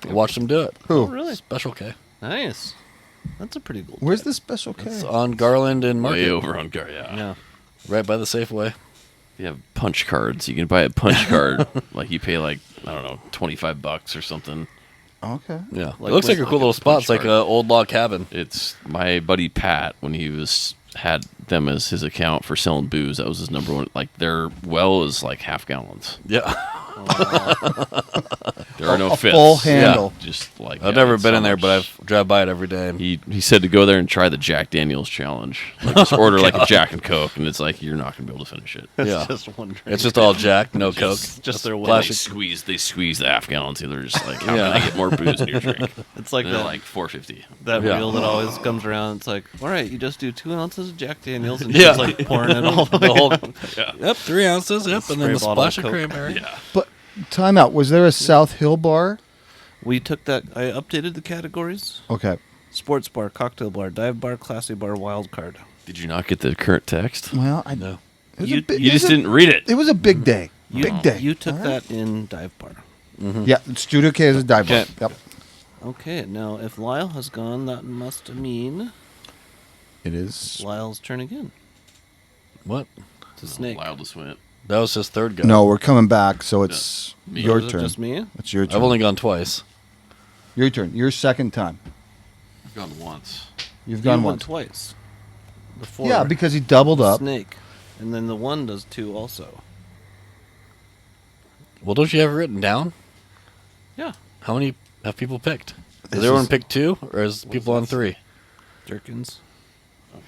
Speaker 3: Watch them do it.
Speaker 2: Who?
Speaker 1: Really?
Speaker 3: Special K.
Speaker 1: Nice. That's a pretty cool.
Speaker 2: Where's the Special K?
Speaker 3: It's on Garland and
Speaker 4: Way
Speaker 3: Market.
Speaker 4: over on Gar. Yeah.
Speaker 1: Yeah.
Speaker 3: Right by the Safeway.
Speaker 4: You have punch cards. You can buy a punch card. Like you pay like I don't know, $25 or something.
Speaker 2: Okay.
Speaker 3: Yeah.
Speaker 1: Like
Speaker 3: it looks like a
Speaker 4: with-
Speaker 3: cool
Speaker 4: like
Speaker 3: little
Speaker 4: a
Speaker 3: spot.
Speaker 4: punch
Speaker 3: It's like an
Speaker 4: card.
Speaker 3: old log cabin.
Speaker 4: It's my buddy Pat when he had them as his account for selling booze. That was his number one. Like their well is like half gallons.
Speaker 3: Yeah.
Speaker 4: There are no
Speaker 2: A
Speaker 4: fifths.
Speaker 2: full handle.
Speaker 4: Yeah, just like
Speaker 3: I've
Speaker 4: yeah,
Speaker 3: never
Speaker 4: it's
Speaker 3: been
Speaker 4: so
Speaker 3: in there,
Speaker 4: much.
Speaker 3: but I've drive by it every day. And
Speaker 4: He said to go there and try the Jack Daniels challenge. Like just order like a Jack and Coke, and it's like you're not gonna be able to finish it.
Speaker 3: yeah.
Speaker 1: Just wondering.
Speaker 3: It's just all Jack, no Coke.
Speaker 1: just their
Speaker 4: They
Speaker 3: plastic.
Speaker 4: squeeze the half gallons. They're just like, how
Speaker 3: Yeah.
Speaker 4: can I get more booze in your drink?
Speaker 1: It's like
Speaker 4: And they're
Speaker 1: that,
Speaker 4: like $4.50.
Speaker 1: that
Speaker 3: Yeah.
Speaker 1: reel that always comes around. It's like, all right, you just do 2 ounces of Jack Daniels, and
Speaker 3: Yeah.
Speaker 1: she's like pouring it all
Speaker 3: The whole,
Speaker 4: Yeah.
Speaker 3: yep, 3 ounces, yep, and then the
Speaker 1: Spray bottle of
Speaker 3: splash of
Speaker 1: Coke.
Speaker 3: cranberry.
Speaker 4: Yeah.
Speaker 2: But time out. Was there a South Hill bar?
Speaker 1: We took that. I updated the categories:
Speaker 2: Okay.
Speaker 1: sports bar, cocktail bar, dive bar, classy bar, wild card.
Speaker 4: Did you not get the current text?
Speaker 2: Well,
Speaker 3: No.
Speaker 2: it was
Speaker 1: You-
Speaker 2: a big,
Speaker 4: You
Speaker 2: it was
Speaker 4: just
Speaker 2: a-
Speaker 4: didn't read it.
Speaker 2: It was a big day. Big day.
Speaker 1: You took
Speaker 2: All right.
Speaker 1: that in dive bar.
Speaker 2: Yeah, Studio K is a dive bar.
Speaker 3: Okay.
Speaker 2: Yep.
Speaker 1: Okay, now if Lyle has gone, that must mean
Speaker 2: It is.
Speaker 1: Lyle's turn again.
Speaker 3: What?
Speaker 1: It's a snake.
Speaker 4: Wildest went.
Speaker 3: That was his third go.
Speaker 2: No, we're coming back, so it's
Speaker 4: Me.
Speaker 2: your
Speaker 1: Is it
Speaker 2: turn.
Speaker 1: just me?
Speaker 2: It's your turn.
Speaker 3: I've only gone twice.
Speaker 2: Your turn. Your second time.
Speaker 4: I've gone once.
Speaker 2: You've gone
Speaker 1: you
Speaker 2: once.
Speaker 1: went twice. Before
Speaker 2: Yeah, because he doubled up.
Speaker 1: snake, and then the one does 2 also.
Speaker 3: Well, don't you have it written down?
Speaker 1: Yeah,
Speaker 3: How many have people picked?
Speaker 2: This
Speaker 3: Has everyone
Speaker 2: is-
Speaker 3: picked 2, or is people on 3?
Speaker 1: Jerkins.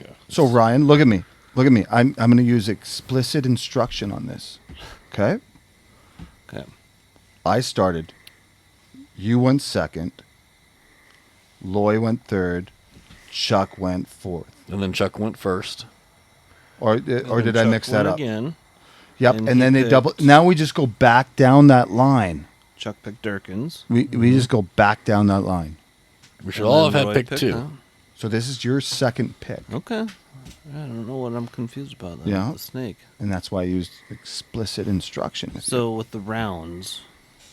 Speaker 4: Okay.
Speaker 2: So Ryan, look at me. Look at me. I'm going to use explicit instruction on this. Okay?
Speaker 1: Okay.
Speaker 2: I started. You went second. Loy went third. Chuck went fourth.
Speaker 3: And then Chuck went first.
Speaker 2: or did I mix that up?
Speaker 1: Again.
Speaker 2: Yep,
Speaker 1: And
Speaker 2: and
Speaker 1: he
Speaker 2: then they
Speaker 1: picked-
Speaker 2: double. Now we just go back down that line.
Speaker 1: Chuck picked Durkins.
Speaker 2: We just go back down that line.
Speaker 3: We should all have
Speaker 1: And
Speaker 3: had
Speaker 1: Roy
Speaker 3: pick
Speaker 1: picked
Speaker 3: 2.
Speaker 1: that.
Speaker 2: So this is your second pick,
Speaker 1: Okay. I don't know what I'm confused about. Then.
Speaker 2: Yeah.
Speaker 1: The snake.
Speaker 2: and that's why I used explicit instructions.
Speaker 1: So with the rounds,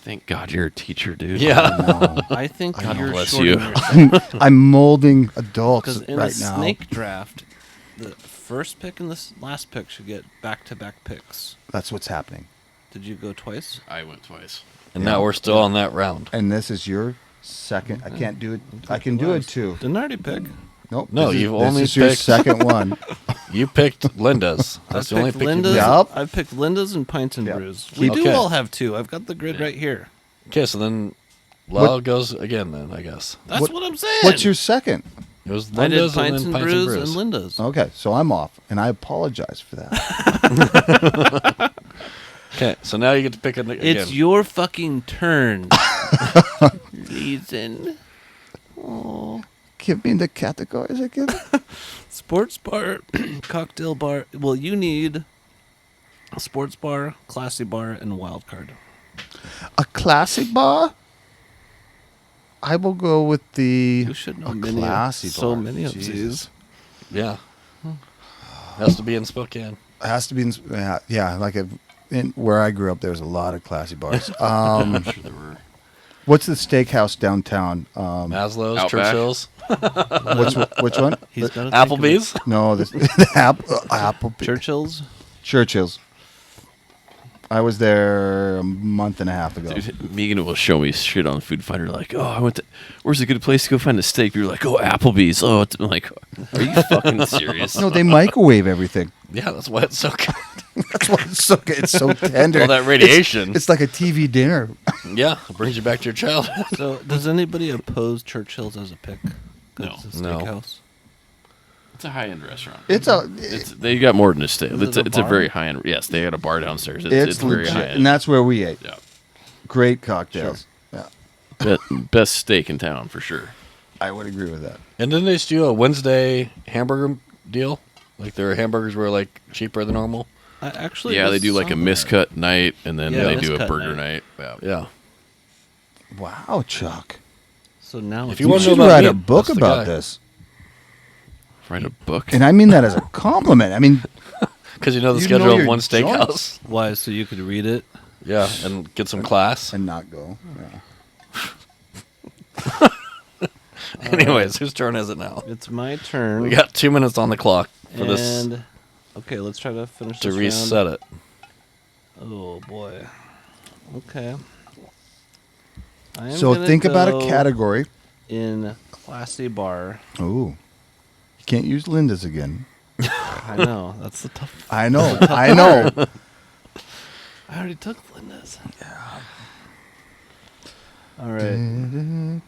Speaker 4: Thank God you're a teacher, dude.
Speaker 3: Yeah.
Speaker 1: I think
Speaker 2: God
Speaker 1: you're
Speaker 4: bless
Speaker 1: shorting
Speaker 4: you.
Speaker 1: yourself.
Speaker 2: I'm molding adults
Speaker 1: Because in
Speaker 2: right
Speaker 1: a
Speaker 2: now.
Speaker 1: snake draft, the first pick and the last pick should get back-to-back picks.
Speaker 2: That's what's happening.
Speaker 1: Did you go twice?
Speaker 4: I went twice.
Speaker 3: And now we're still on that round.
Speaker 2: And this is your second. I can't do it. I can do it too.
Speaker 1: Didn't I already pick?
Speaker 2: Nope.
Speaker 3: No,
Speaker 2: this is-
Speaker 3: you've only
Speaker 2: This is your
Speaker 3: picked-
Speaker 2: second one.
Speaker 3: You picked Linda's. That's the only pick you
Speaker 1: Linda's.
Speaker 3: picked.
Speaker 2: Yup.
Speaker 1: I picked Linda's and Pints and
Speaker 2: Yep.
Speaker 1: Brews. We do
Speaker 3: Okay.
Speaker 1: all have 2. I've got the grid right here.
Speaker 3: Okay, so then Lyle goes again then, I guess.
Speaker 1: That's what I'm saying.
Speaker 2: What's your second?
Speaker 3: It was
Speaker 1: I did
Speaker 3: Linda's
Speaker 1: Pints
Speaker 3: and
Speaker 1: and
Speaker 3: then
Speaker 1: Brews and Linda's.
Speaker 2: Okay, so I'm off, and I apologize for that.
Speaker 3: Okay, so now you get to pick again.
Speaker 1: It's your fucking turn. Reason. Oh.
Speaker 2: Give me the categories again.
Speaker 1: Sports bar, cocktail bar. Well, you need a sports bar, classy bar, and a wild card.
Speaker 2: A classic bar. I will go with the
Speaker 1: You should know
Speaker 2: a
Speaker 1: many.
Speaker 2: classy
Speaker 1: So
Speaker 2: bar.
Speaker 1: many of
Speaker 2: Jesus.
Speaker 1: these.
Speaker 3: Yeah. Has to be in Spokane.
Speaker 2: It has to be in, yeah, like in where I grew up. There's a lot of classy bars.
Speaker 4: I'm sure there were.
Speaker 2: What's the steakhouse downtown?
Speaker 3: Maslow's,
Speaker 4: Outback.
Speaker 3: Churchill's,
Speaker 2: Which one?
Speaker 1: He's got a
Speaker 3: Applebee's.
Speaker 2: No, the Applebee's.
Speaker 1: Churchill's.
Speaker 2: Churchill's. I was there a month and a half ago.
Speaker 4: Dude, Megan will show me shit on Food Finder like, oh, I went to, where's a good place to go find a steak? You're like, oh, Applebee's. Oh, I'm like, are you fucking serious?
Speaker 2: No, they microwave everything.
Speaker 3: Yeah, that's why it's so good.
Speaker 2: That's why it's so good. It's so tender.
Speaker 3: All that radiation.
Speaker 2: It's like a TV dinner.
Speaker 3: Yeah, it brings you back to your childhood.
Speaker 1: So, does anybody oppose Churchill's as a pick? 'Cause
Speaker 4: No.
Speaker 1: it's a
Speaker 3: No.
Speaker 1: steakhouse.
Speaker 4: It's a high-end restaurant.
Speaker 2: It's
Speaker 4: They got more than a steak.
Speaker 1: Is
Speaker 4: It's
Speaker 1: it a
Speaker 4: a
Speaker 1: bar?
Speaker 4: very high-end. Yes, they got a bar downstairs. It's very
Speaker 2: legit,
Speaker 4: high-end.
Speaker 2: and that's where we ate.
Speaker 4: Yeah.
Speaker 2: Great cocktails. Yeah,
Speaker 4: Best steak in town for sure.
Speaker 2: I would agree with that.
Speaker 3: And then they used to do a Wednesday hamburger deal. Like their hamburgers were like cheaper than normal.
Speaker 1: I actually.
Speaker 4: Yeah, they
Speaker 1: just
Speaker 4: do like
Speaker 1: saw
Speaker 4: a
Speaker 1: that.
Speaker 4: miscut night, and then
Speaker 1: Yeah,
Speaker 4: they do a
Speaker 1: miscut
Speaker 4: burger
Speaker 1: night.
Speaker 4: night.
Speaker 3: Yeah.
Speaker 2: Wow, Chuck.
Speaker 1: So now,
Speaker 3: If
Speaker 2: You
Speaker 3: you wanna know
Speaker 2: should
Speaker 3: about
Speaker 2: write
Speaker 3: me,
Speaker 2: a book
Speaker 3: that's the
Speaker 2: about
Speaker 3: guy.
Speaker 2: this.
Speaker 4: Write a book.
Speaker 2: And I mean that as a compliment. I mean,
Speaker 3: Because you know the
Speaker 2: You
Speaker 3: schedule
Speaker 2: know
Speaker 3: of
Speaker 2: your
Speaker 3: one
Speaker 2: joints.
Speaker 3: steakhouse.
Speaker 1: why? So you could read it.
Speaker 3: Yeah, and get some class.
Speaker 2: and not go. Yeah.
Speaker 3: Anyways, whose turn is it now?
Speaker 1: It's my turn.
Speaker 3: We got 2 minutes on the clock for this
Speaker 1: and okay, let's try to finish
Speaker 3: to
Speaker 1: this
Speaker 3: reset
Speaker 1: round.
Speaker 3: it.
Speaker 1: Oh boy. Okay. I am
Speaker 2: So
Speaker 1: gonna
Speaker 2: think about a
Speaker 1: go
Speaker 2: category.
Speaker 1: in classy bar.
Speaker 2: Ooh. You can't use Linda's again.
Speaker 1: I know that's the tough.
Speaker 2: I know. I know.
Speaker 1: I already took Linda's. All right.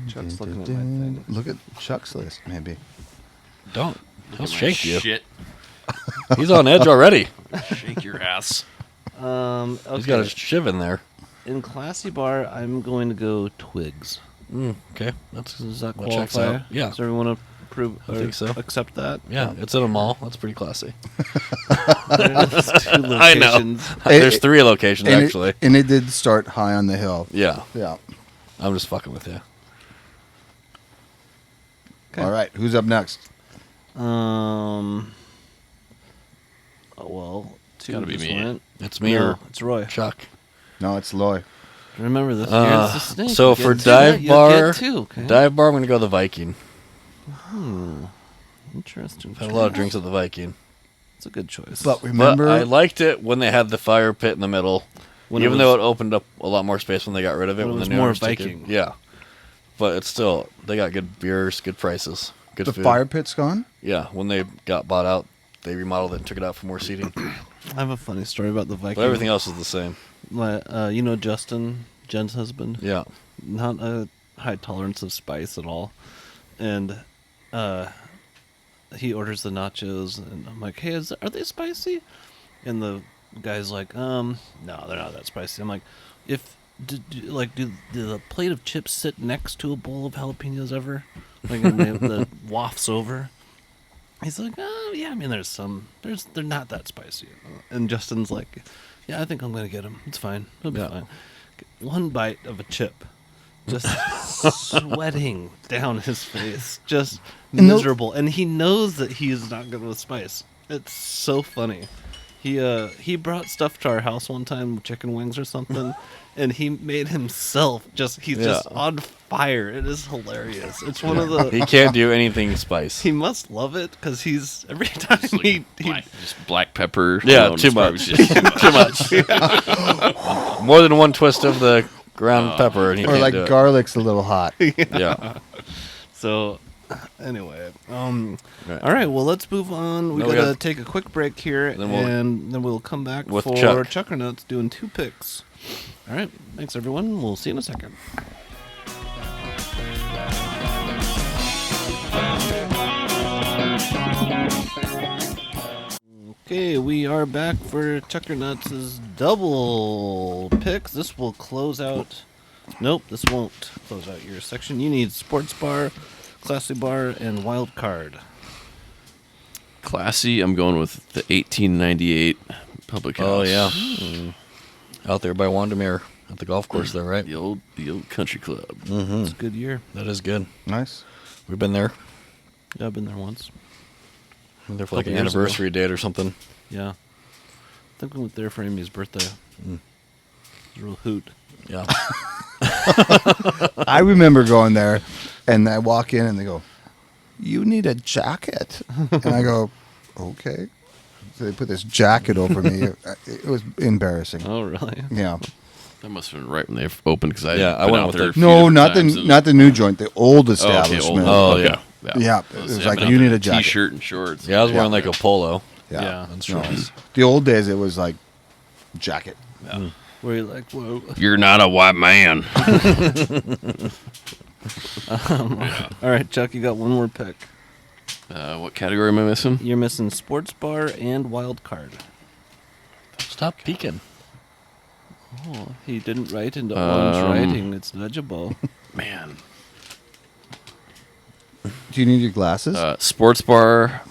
Speaker 1: Chuck's looking at my thing.
Speaker 2: Look at Chuck's list, maybe.
Speaker 3: Don't. He'll
Speaker 4: My
Speaker 3: shake you.
Speaker 4: Shit.
Speaker 3: He's on edge already.
Speaker 4: Shake your ass.
Speaker 1: Okay.
Speaker 3: He's got a shiv in there.
Speaker 1: In classy bar, I'm going to go Twigs.
Speaker 3: Okay, that's
Speaker 1: Does that
Speaker 3: That checks
Speaker 1: qualify?
Speaker 3: out. Yeah.
Speaker 1: Does everyone approve?
Speaker 3: I think so.
Speaker 1: Accept that?
Speaker 3: yeah. It's in a mall. That's pretty classy.
Speaker 1: There's two
Speaker 3: I know.
Speaker 1: locations.
Speaker 3: There's 3 locations actually.
Speaker 2: And it did start high on the hill.
Speaker 3: Yeah,
Speaker 2: Yeah.
Speaker 3: I'm just fucking with you.
Speaker 1: Okay.
Speaker 2: All right. Who's up next?
Speaker 1: Oh well, two
Speaker 4: gotta be
Speaker 1: just
Speaker 4: me.
Speaker 1: went.
Speaker 3: It's me
Speaker 1: No,
Speaker 3: or
Speaker 1: it's Roy.
Speaker 3: Chuck.
Speaker 2: No, it's Loy.
Speaker 1: Remember this.
Speaker 3: Uh,
Speaker 1: Here's the snake.
Speaker 3: so
Speaker 1: You
Speaker 3: for
Speaker 1: get two.
Speaker 3: dive
Speaker 1: You
Speaker 3: bar-
Speaker 1: get two, okay?
Speaker 3: Dive bar. I'm gonna go the Viking.
Speaker 1: Interesting.
Speaker 3: Had a lot of drinks at the Viking.
Speaker 1: It's a good choice.
Speaker 2: But
Speaker 3: But
Speaker 2: remember,
Speaker 3: I liked it when they had the fire pit in the middle.
Speaker 1: When it
Speaker 3: even
Speaker 1: was-
Speaker 3: though it opened up a lot more space when they got rid of it.
Speaker 1: When it
Speaker 3: When
Speaker 1: was
Speaker 3: the new
Speaker 1: more
Speaker 3: owners took it.
Speaker 1: Viking.
Speaker 3: Yeah. But it's still, they got good beers, good prices, good
Speaker 2: the
Speaker 3: food.
Speaker 2: fire pit's gone?
Speaker 3: Yeah, when they got bought out, they remodeled it and took it out for more seating.
Speaker 1: I have a funny story about the Viking.
Speaker 3: But everything else is the same.
Speaker 1: You know Justin, Jen's husband.
Speaker 3: Yeah.
Speaker 1: Not a high tolerance of spice at all, and he orders the nachos, and I'm like, "Hey, are they spicy?" And the guy's like, "No, they're not that spicy." I'm like, "If do the plate of chips sit next to a bowl of jalapenos ever? Like, and the wafts over?" He's like, yeah, I mean, there's some. They're not that spicy. And Justin's like, yeah, I think I'm gonna get him. It's fine. It'll be fine. One bite of a chip, just sweating down his face, just miserable. And he knows that he is not good with spice. It's so funny. He brought stuff to our house one time, chicken wings or something, and he made himself he's just on fire. It is hilarious. It's one of the.
Speaker 3: He can't do anything spice.
Speaker 1: He must love it because he's every time he
Speaker 4: just black pepper.
Speaker 3: Yeah,
Speaker 4: alone
Speaker 3: too
Speaker 4: is probably
Speaker 3: much.
Speaker 4: just
Speaker 3: Too much. More than one twist of the ground pepper, and he
Speaker 2: Or
Speaker 3: can't
Speaker 2: like
Speaker 3: do it.
Speaker 2: garlic's a little hot.
Speaker 3: Yeah.
Speaker 1: So, anyway,
Speaker 3: Right.
Speaker 1: all right. Well, let's move on. We
Speaker 3: No, we
Speaker 1: gotta
Speaker 3: gotta-
Speaker 1: take a quick break here, and then we'll come back
Speaker 3: With
Speaker 1: for
Speaker 3: Chuck.
Speaker 1: Chucker Nuts doing 2 picks. All right. Thanks, everyone. We'll see you in a second. Okay, we are back for Chucker Nuts' double picks. This will close out. Nope, this won't close out your section. You need Sports Bar, Classy Bar, and Wild Card.
Speaker 4: classy. I'm going with the 1898 Public House.
Speaker 3: Oh yeah. Out there by Wandermere at the golf course there, right?
Speaker 4: the old country club.
Speaker 1: It's a good year.
Speaker 3: That is good.
Speaker 2: Nice.
Speaker 3: We've been there.
Speaker 1: Yeah, I've been there once.
Speaker 3: Been there for like an
Speaker 1: Couple years ago.
Speaker 3: anniversary date or something.
Speaker 1: Yeah. I think we went there for Amy's birthday. It was a real hoot.
Speaker 3: Yeah.
Speaker 2: I remember going there, and I walk in, and they go, "You need a jacket," and I go, "Okay." So they put this jacket over me. It was embarrassing.
Speaker 1: Oh, really?
Speaker 2: Yeah.
Speaker 4: That must have been right when they opened because I
Speaker 3: Yeah, I
Speaker 4: been
Speaker 3: went
Speaker 4: out
Speaker 3: with
Speaker 4: there.
Speaker 3: her.
Speaker 4: a few
Speaker 2: No,
Speaker 4: different
Speaker 2: not
Speaker 4: times
Speaker 2: the new joint, the old
Speaker 4: and- Oh, okay,
Speaker 2: establishment.
Speaker 4: old.
Speaker 3: Oh,
Speaker 4: okay.
Speaker 2: Yeah, it was
Speaker 4: I've
Speaker 2: like,
Speaker 4: been
Speaker 2: you
Speaker 4: out
Speaker 2: need
Speaker 4: there
Speaker 2: a jacket.
Speaker 4: T-shirt and shorts.
Speaker 3: Yeah, I was wearing
Speaker 2: Yeah.
Speaker 3: like a polo.
Speaker 1: Yeah.
Speaker 3: That's
Speaker 2: No.
Speaker 3: nice.
Speaker 2: The old days, it was like jacket.
Speaker 1: Where you're like, whoa.
Speaker 4: You're not a white man.
Speaker 1: All right, Chuck, you got one more pick.
Speaker 4: What category am I missing?
Speaker 1: You're missing Sports Bar and Wild Card.
Speaker 3: Stop peeking.
Speaker 1: Oh, he didn't write into orange writing. It's legible.
Speaker 4: Man.
Speaker 2: Do you need your glasses?
Speaker 4: Sports bar.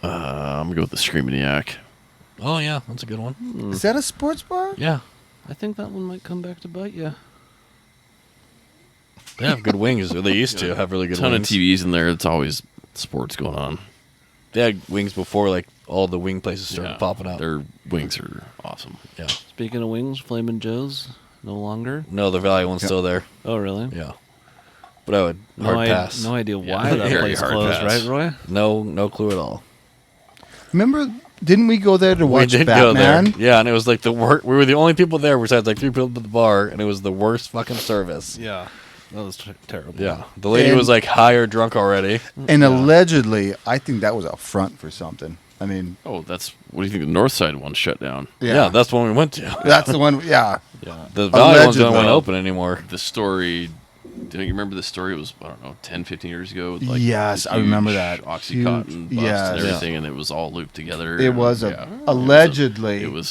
Speaker 4: I'm gonna go with the Screamaniac.
Speaker 3: Oh yeah, that's a good one.
Speaker 2: Is that a sports bar?
Speaker 3: Yeah.
Speaker 1: I think that one might come back to bite you.
Speaker 3: They have good wings. Or they used to have really good
Speaker 4: Ton
Speaker 3: wings.
Speaker 4: of TVs in there. It's always sports going on.
Speaker 3: They had wings before like all the wing places started
Speaker 4: Yeah,
Speaker 3: popping up.
Speaker 4: Their wings are awesome.
Speaker 3: Yeah.
Speaker 1: Speaking of wings, Flamin' Joe's no longer.
Speaker 3: No, the Valley one's still there.
Speaker 1: Oh, really?
Speaker 3: Yeah. But I would hard pass.
Speaker 1: No idea
Speaker 4: Yeah,
Speaker 1: why that
Speaker 4: very
Speaker 1: place
Speaker 4: hard
Speaker 1: closed,
Speaker 4: pass.
Speaker 1: right, Roy?
Speaker 3: No clue at all.
Speaker 2: Remember, didn't we go there to watch
Speaker 3: we did
Speaker 2: Batman?
Speaker 3: go there. Yeah, and it was like the worst. We were the only people there besides like 3 people at the bar, and it was the worst fucking service.
Speaker 1: Yeah. That was terrible.
Speaker 3: Yeah. The lady
Speaker 2: And-
Speaker 3: was like high or drunk already.
Speaker 2: And allegedly, I think that was a front for something. I mean,
Speaker 4: Oh, that's what do you think? The North Side one shut down.
Speaker 3: Yeah, that's the one we went to.
Speaker 2: that's the one. Yeah.
Speaker 1: Yeah.
Speaker 3: The Valley one's the only one
Speaker 2: Allegedly.
Speaker 3: open anymore.
Speaker 4: The story. Do you remember the story? It was, I don't know, 10, 15 years ago. With like
Speaker 2: Yes,
Speaker 4: this
Speaker 2: I remember
Speaker 4: huge
Speaker 2: that.
Speaker 4: Oxycontin
Speaker 2: Huge-
Speaker 4: bust
Speaker 2: yes.
Speaker 4: and everything, and it was all looped together.
Speaker 2: It was
Speaker 4: Yeah.
Speaker 2: allegedly.
Speaker 4: It was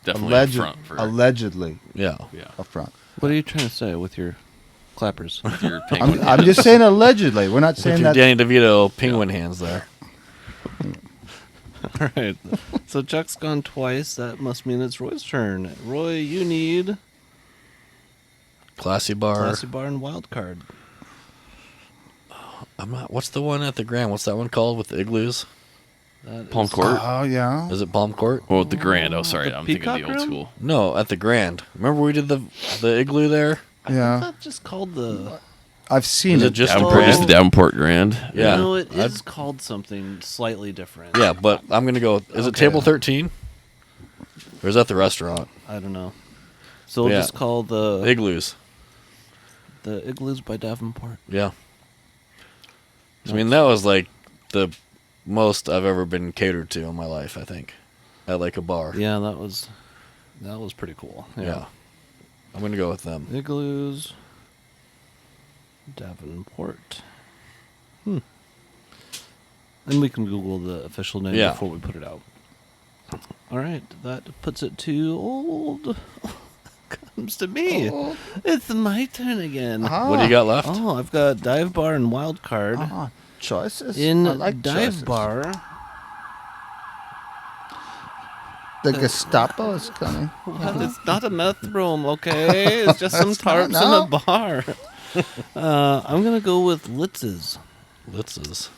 Speaker 4: definitely a front for
Speaker 2: allegedly
Speaker 3: Yeah.
Speaker 2: a front.
Speaker 1: What are you trying to say with your clappers?
Speaker 4: your penguin.
Speaker 2: I'm just saying allegedly. We're not
Speaker 3: With
Speaker 2: saying
Speaker 3: your
Speaker 2: that.
Speaker 3: Danny DeVito penguin hands there.
Speaker 1: All right. So Chuck's gone twice. That must mean it's Roy's turn. Roy, you need
Speaker 3: Classy bar.
Speaker 1: Classy Bar and Wild Card.
Speaker 3: I'm not. What's the one at the Grand? What's that one called with the igloos?
Speaker 1: That
Speaker 4: Palm
Speaker 1: is-
Speaker 4: Court.
Speaker 2: Oh yeah.
Speaker 3: Is it Palm Court?
Speaker 4: Oh, the Grand. Oh, sorry.
Speaker 1: The
Speaker 4: I'm thinking of the
Speaker 1: Peacock
Speaker 4: old
Speaker 1: Room?
Speaker 4: school.
Speaker 3: No, at the Grand. Remember we did the igloo there?
Speaker 2: Yeah.
Speaker 1: That's just called the.
Speaker 2: I've seen
Speaker 3: Is
Speaker 2: it.
Speaker 3: it just
Speaker 4: Davenport,
Speaker 3: Grand?
Speaker 4: just the Davenport Grand.
Speaker 3: Yeah.
Speaker 1: No, it
Speaker 3: I'd-
Speaker 1: is called something slightly different.
Speaker 3: Yeah, but I'm gonna go. Is it
Speaker 1: Okay.
Speaker 3: table 13? Or is that the restaurant?
Speaker 1: I don't know. So we'll
Speaker 3: Yeah.
Speaker 1: just call the
Speaker 3: Igloos.
Speaker 1: Igloos by Davenport.
Speaker 3: Yeah. I mean, that was like the most I've ever been catered to in my life. I think at like a bar.
Speaker 1: Yeah, that was pretty cool.
Speaker 3: Yeah. I'm gonna go with them.
Speaker 1: Igloos, Davenport. And we can Google the official name
Speaker 3: Yeah.
Speaker 1: before we put it out. All right, that puts it to old. Comes to me. It's my turn again.
Speaker 3: What do you got left?
Speaker 1: Oh, I've got Dive Bar and Wild Card.
Speaker 2: choices.
Speaker 1: In
Speaker 2: I like
Speaker 1: Dive
Speaker 2: choices.
Speaker 1: Bar.
Speaker 2: The Gestapo is coming.
Speaker 1: Well, it's not a meth room, okay? It's just some
Speaker 2: It's not,
Speaker 1: tarps
Speaker 2: no.
Speaker 1: in a bar. I'm gonna go with Litz's.
Speaker 3: Litz's.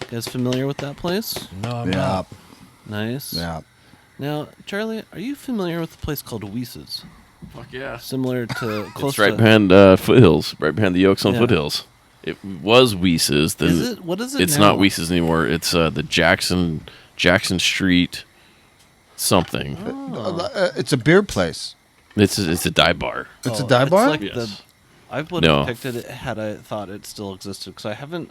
Speaker 1: You guys familiar with that place?
Speaker 3: No, I'm
Speaker 2: Yeah,
Speaker 3: not.
Speaker 1: Nice.
Speaker 2: yeah.
Speaker 1: Now, Charlie, are you familiar with the place called Weese's?
Speaker 4: Fuck yeah.
Speaker 1: Similar to close
Speaker 4: It's right
Speaker 1: to.
Speaker 4: behind Foothills, right behind the Yokes on
Speaker 1: Yeah.
Speaker 4: Foothills. It was Weese's. Then
Speaker 1: Is it? What is it
Speaker 4: It's
Speaker 1: now?
Speaker 4: not Weese's anymore. It's the Jackson Street something.
Speaker 2: It's a beer place.
Speaker 4: It's a dive bar.
Speaker 2: It's a dive bar?
Speaker 1: Like
Speaker 4: Yes.
Speaker 1: I would
Speaker 4: No.
Speaker 1: have picked it had I thought it still existed because I haven't.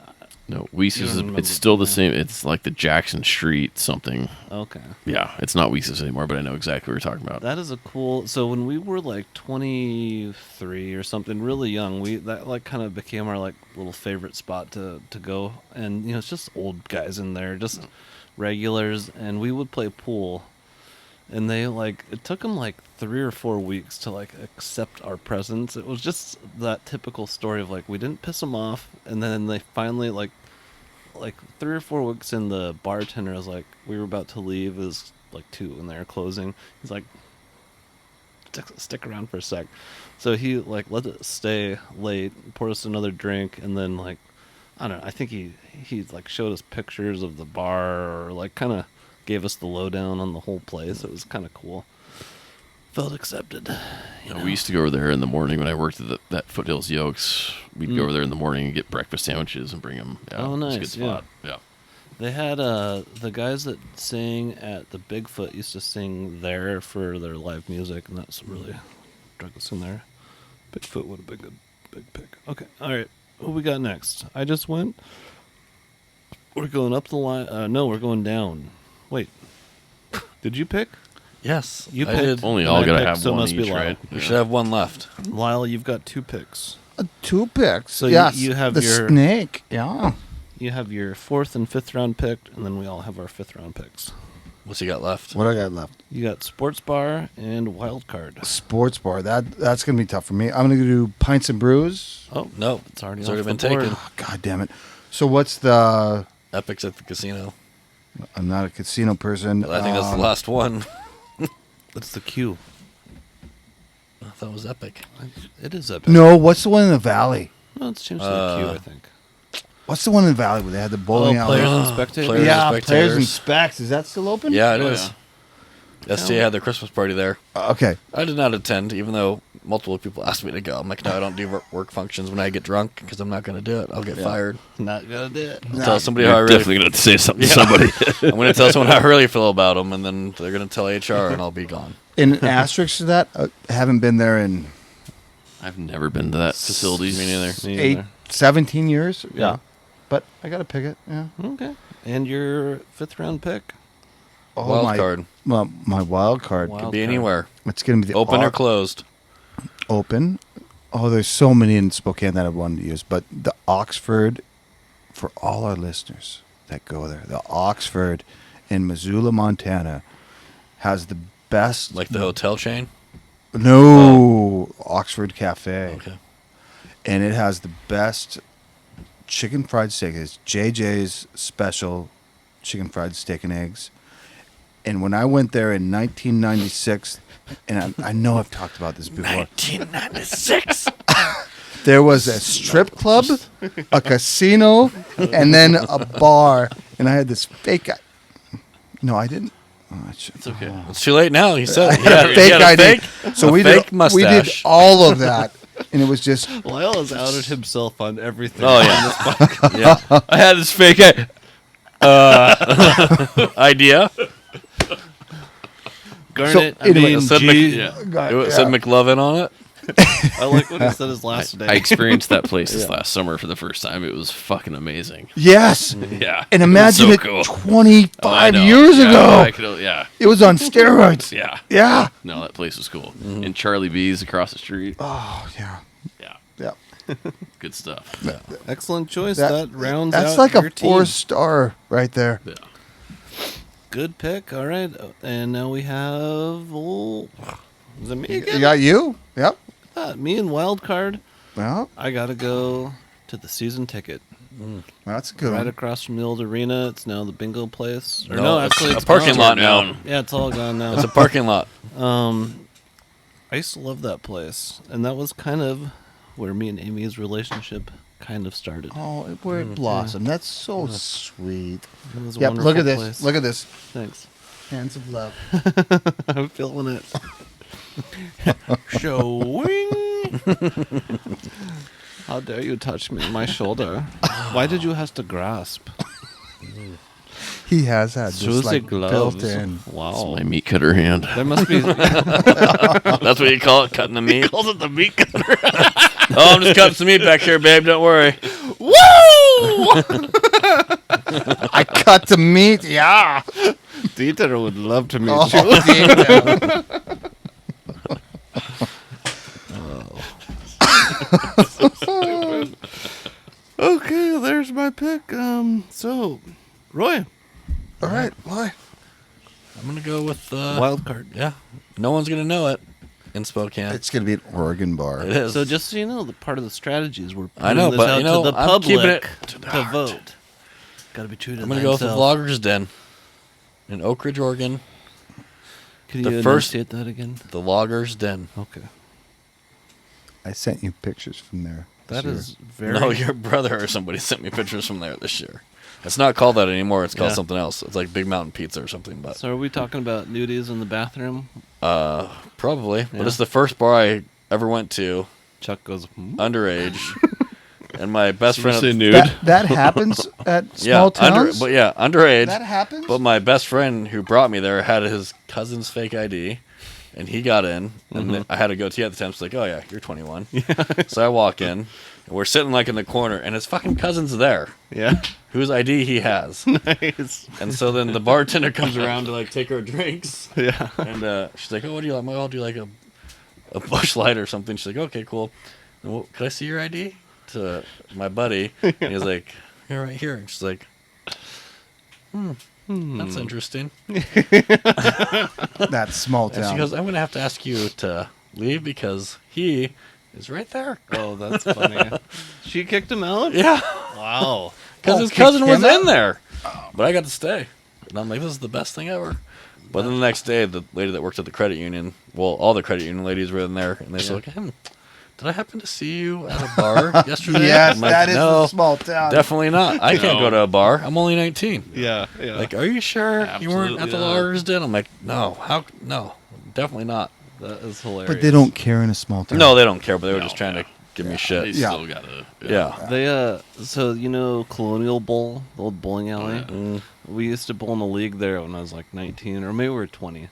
Speaker 4: No,
Speaker 1: You
Speaker 4: Weese's.
Speaker 1: don't remember
Speaker 4: It's still the
Speaker 1: the
Speaker 4: same. It's like the Jackson Street something.
Speaker 1: Okay.
Speaker 4: Yeah, it's not Weese's anymore, but I know exactly what you're talking about.
Speaker 1: That is a cool. So when we were like 23 or something, really young, that like kind of became our like little favorite spot to go. And you know, it's just old guys in there, just regulars, and we would play pool. And they like it took them like 3 or 4 weeks to like accept our presence. It was just that typical story of like we didn't piss them off, and then they finally like 3 or 4 weeks in, the bartender was like, we were about to leave. It was like 2 when they were closing. He's like, stick around for a sec. So he like let us stay late, poured us another drink, and then like I don't know. I think he like showed us pictures of the bar, or like kind of gave us the lowdown on the whole place. It was kind of cool. Felt accepted. You know?
Speaker 4: We used to go over there in the morning when I worked at that Foothills Yokes. We'd go over there in the morning and get breakfast sandwiches and bring them. Yeah,
Speaker 1: Oh,
Speaker 4: it's a
Speaker 1: nice,
Speaker 4: good spot. Yeah.
Speaker 1: They had the guys that sang at the Bigfoot used to sing there for their live music, and that's really drug us in there. Bigfoot would have been a big pick. Okay, all right. What we got next? I just went. We're going up the line. No, we're going down. Wait. Did you pick?
Speaker 3: Yes,
Speaker 1: You
Speaker 3: I
Speaker 1: picked.
Speaker 3: did.
Speaker 4: Only
Speaker 1: And
Speaker 4: all
Speaker 1: I
Speaker 4: gotta
Speaker 1: picked,
Speaker 4: have
Speaker 1: so it
Speaker 4: one
Speaker 1: must be
Speaker 4: each,
Speaker 1: Lyle.
Speaker 4: right?
Speaker 3: We should have one left.
Speaker 1: Lyle, you've got 2 picks.
Speaker 2: 2 picks.
Speaker 1: So
Speaker 2: yes.
Speaker 1: you have
Speaker 2: the
Speaker 1: your-
Speaker 2: snake. Yeah.
Speaker 1: You have your 4th and 5th round picked, and then we all have our 5th round picks.
Speaker 3: What's he got left?
Speaker 2: What I got left?
Speaker 1: You got sports bar and wild card.
Speaker 2: Sports bar. That's gonna be tough for me. I'm gonna do pints and brews.
Speaker 1: Oh
Speaker 3: No,
Speaker 1: it's already
Speaker 3: it's
Speaker 1: off
Speaker 3: already
Speaker 1: the
Speaker 3: been
Speaker 1: board.
Speaker 3: taken.
Speaker 2: Oh, God damn it. So what's the?
Speaker 3: Epics at the casino.
Speaker 2: I'm not a casino person.
Speaker 3: But I think that's the last one.
Speaker 1: That's the Q.
Speaker 3: I thought it was Epic.
Speaker 1: It is epic.
Speaker 2: No, what's the one in the valley?
Speaker 1: No, it's changed to the Q, I think.
Speaker 2: What's the one in the valley where they had the bowling alley?
Speaker 1: Players and spectators.
Speaker 3: Players
Speaker 2: Yeah,
Speaker 3: and
Speaker 2: players and
Speaker 3: spectators.
Speaker 2: specs. Is that still open?
Speaker 3: Yeah, it
Speaker 4: Oh,
Speaker 3: is. STA had their Christmas party there.
Speaker 2: Okay.
Speaker 3: I did not attend, even though multiple people asked me to go. I'm like, no, I don't do work functions when I get drunk because I'm not going to do it. I'll get fired.
Speaker 1: Not gonna do it.
Speaker 3: I'll tell somebody how I
Speaker 4: You're
Speaker 3: really.
Speaker 4: definitely gonna have to say something to somebody.
Speaker 3: I'm going to tell someone how I really feel about them, and then they're going to tell HR, and I'll be gone.
Speaker 2: In asterisk to that, I haven't been there in
Speaker 4: I've never been to that facility.
Speaker 3: Me neither.
Speaker 1: Me
Speaker 2: 17 years.
Speaker 1: Yeah.
Speaker 2: But I got to pick it. Yeah.
Speaker 1: Okay. And your 5th round pick?
Speaker 2: Oh,
Speaker 3: Wild
Speaker 2: my,
Speaker 3: card.
Speaker 2: Well, my wild card.
Speaker 1: Wild
Speaker 3: Could be
Speaker 1: card.
Speaker 3: anywhere.
Speaker 2: It's going to be the
Speaker 3: Open or closed.
Speaker 2: open. Oh, there's so many in Spokane that I wanted to use, but the Oxford, for all our listeners that go there, the Oxford in Missoula, Montana, has the best.
Speaker 3: Like the hotel chain?
Speaker 2: No, Oxford Cafe.
Speaker 3: Okay.
Speaker 2: And it has the best chicken fried steak. It's JJ's special chicken fried steak and eggs. And when I went there in 1996, and I know I've talked about this before,
Speaker 3: 1996.
Speaker 2: there was a strip club, a casino, and then a bar. And I had this fake guy. No, I didn't. Oh,
Speaker 4: It's okay.
Speaker 3: It's too late now. You said it.
Speaker 2: I had a fake ID. So
Speaker 3: a
Speaker 2: we
Speaker 3: fake
Speaker 2: did
Speaker 3: mustache.
Speaker 2: all of that. And it was just
Speaker 1: Lyle has outed himself on everything.
Speaker 3: Oh, yeah. Yeah. I had this fake idea.
Speaker 1: Garnet,
Speaker 2: So, anyway,
Speaker 1: I
Speaker 3: said
Speaker 1: mean, G,
Speaker 4: Yeah.
Speaker 3: It said McLovin on it.
Speaker 1: I like what he said his last name.
Speaker 4: I experienced that place this last summer for the first time. It was fucking amazing.
Speaker 2: yes.
Speaker 4: Yeah.
Speaker 2: And
Speaker 4: It was
Speaker 2: imagine
Speaker 4: so
Speaker 2: it
Speaker 4: cool.
Speaker 2: 25
Speaker 4: Oh, I know.
Speaker 2: years
Speaker 4: Yeah,
Speaker 2: ago.
Speaker 4: I could, yeah.
Speaker 2: It was on steroids.
Speaker 4: Yeah.
Speaker 2: Yeah.
Speaker 4: No, that place was cool. And Charlie B's across the street.
Speaker 2: Oh, yeah.
Speaker 4: Yeah.
Speaker 2: Yeah.
Speaker 4: Good stuff.
Speaker 1: Excellent choice. That, rounds
Speaker 2: That's
Speaker 1: out
Speaker 2: like
Speaker 1: your
Speaker 2: a
Speaker 1: team.
Speaker 2: 4-star right there.
Speaker 4: Yeah.
Speaker 1: Good pick. All right. And now we have... Oh, is it me
Speaker 2: You
Speaker 1: again?
Speaker 2: got you? Yep.
Speaker 1: Me and Wild Card.
Speaker 2: Well,
Speaker 1: I got to go to the season ticket.
Speaker 2: Well, that's a good
Speaker 1: Right
Speaker 2: one.
Speaker 1: across from the old arena. It's now the bingo place. Or
Speaker 3: No,
Speaker 1: actually,
Speaker 3: it's a parking
Speaker 1: gone.
Speaker 3: lot now.
Speaker 1: Yeah, it's all gone now.
Speaker 3: It's a parking lot.
Speaker 1: I used to love that place, and that was kind of where me and Amy's relationship kind of started.
Speaker 2: Oh, where it blossomed. That's so sweet.
Speaker 1: It was a
Speaker 2: Yep, look at
Speaker 1: wonderful
Speaker 2: this.
Speaker 1: place.
Speaker 2: Look at this.
Speaker 1: Thanks.
Speaker 2: Hands of love.
Speaker 1: I'm feeling it. Showing. How dare you touch me, my shoulder? Why did you have to grasp?
Speaker 2: He has had
Speaker 1: Through
Speaker 2: this
Speaker 1: the
Speaker 2: like
Speaker 1: gloves.
Speaker 2: built in.
Speaker 4: It's
Speaker 1: Wow.
Speaker 4: my meat cutter hand.
Speaker 1: There must be.
Speaker 3: That's what you call it, cutting the meat.
Speaker 4: Calls it the meat cutter.
Speaker 3: Oh, I'm just cutting some meat back here, babe. Don't worry.
Speaker 1: Woo!
Speaker 2: I cut the meat. Yeah.
Speaker 1: Dieter would love to meet
Speaker 2: Oh,
Speaker 1: you.
Speaker 2: damn.
Speaker 1: Okay, there's my pick. So, Roy,
Speaker 2: All right. Why?
Speaker 3: I'm going to go with...
Speaker 1: wild card.
Speaker 3: Yeah. No one's going to know it in Spokane.
Speaker 2: It's gonna be an Oregon bar.
Speaker 3: It is.
Speaker 1: So just so you know, the part of the strategies we're putting
Speaker 3: I know,
Speaker 1: this
Speaker 3: but,
Speaker 1: out
Speaker 3: you know,
Speaker 1: to the
Speaker 3: I'm
Speaker 1: public
Speaker 3: keeping it
Speaker 1: to vote. Got to be true to
Speaker 3: I'm going to go with the
Speaker 1: thyself.
Speaker 3: Vlogger's Den in Oak Ridge, Oregon.
Speaker 1: Can
Speaker 3: the
Speaker 1: you
Speaker 3: first-
Speaker 1: enunciate that again?
Speaker 3: The Logger's Den.
Speaker 1: Okay.
Speaker 2: I sent you pictures from there.
Speaker 1: That
Speaker 2: this
Speaker 1: is very.
Speaker 3: No, your brother or somebody sent me pictures from there this year. It's not called that anymore. It's called
Speaker 1: Yeah.
Speaker 3: something else. It's like Big Mountain Pizza or something. But
Speaker 1: So are we talking about nudies in the bathroom?
Speaker 3: probably.
Speaker 1: Yeah.
Speaker 3: But it's the first bar I ever went to
Speaker 1: Chuck goes.
Speaker 3: underage, and my best
Speaker 4: Say
Speaker 3: friend.
Speaker 4: nude.
Speaker 2: That happens at small towns.
Speaker 3: Underage.
Speaker 2: That happens.
Speaker 3: But my best friend who brought me there had his cousin's fake ID, and he got in, and then I had a goatee at the time. So like, oh yeah, you're 21. So I walk in, and we're sitting like in the corner, and his fucking cousin's there,
Speaker 1: Yeah.
Speaker 3: whose ID he has.
Speaker 1: Nice.
Speaker 3: And so then the bartender comes around to like take our drinks,
Speaker 1: Yeah.
Speaker 3: and she's like, oh, what do you like? I'll do like a Busch Light or something. She's like, okay, cool. And, well, could I see your ID? To my buddy, and he was like, you're right here. And she's like, that's interesting.
Speaker 2: That small
Speaker 3: And
Speaker 2: town.
Speaker 3: she goes, I'm going to have to ask you to leave because he is right there.
Speaker 1: Oh, that's funny. She kicked him out?
Speaker 3: Yeah.
Speaker 1: Wow.
Speaker 3: Because
Speaker 2: Oh,
Speaker 3: his
Speaker 2: kicked
Speaker 3: cousin was
Speaker 2: him out?
Speaker 3: in there. But I got to stay. And I'm like, this is the best thing ever. But then the next day, the lady that worked at the credit union, well, all the credit union ladies were in there. And they said, did I happen to see you at a bar yesterday?
Speaker 2: Yes,
Speaker 3: I'm like,
Speaker 2: that is
Speaker 3: no,
Speaker 2: the small town.
Speaker 3: definitely not. I can't go to a bar. I'm only 19.
Speaker 1: Yeah. Yeah.
Speaker 3: Like, are you sure you weren't at the
Speaker 1: Absolutely not.
Speaker 3: Lawyer's Den? I'm like, no. No, definitely not.
Speaker 1: that is hilarious.
Speaker 2: But they don't care in a small town.
Speaker 3: No, they don't care, but they were
Speaker 4: No,
Speaker 3: just trying to give me
Speaker 4: They
Speaker 3: shit.
Speaker 2: Yeah.
Speaker 4: still gotta.
Speaker 3: Yeah.
Speaker 1: They so you know Colonial Bowl, the old bowling alley.
Speaker 3: Mm.
Speaker 1: We used to bowl in the league there when I was like 19, or maybe we were 20.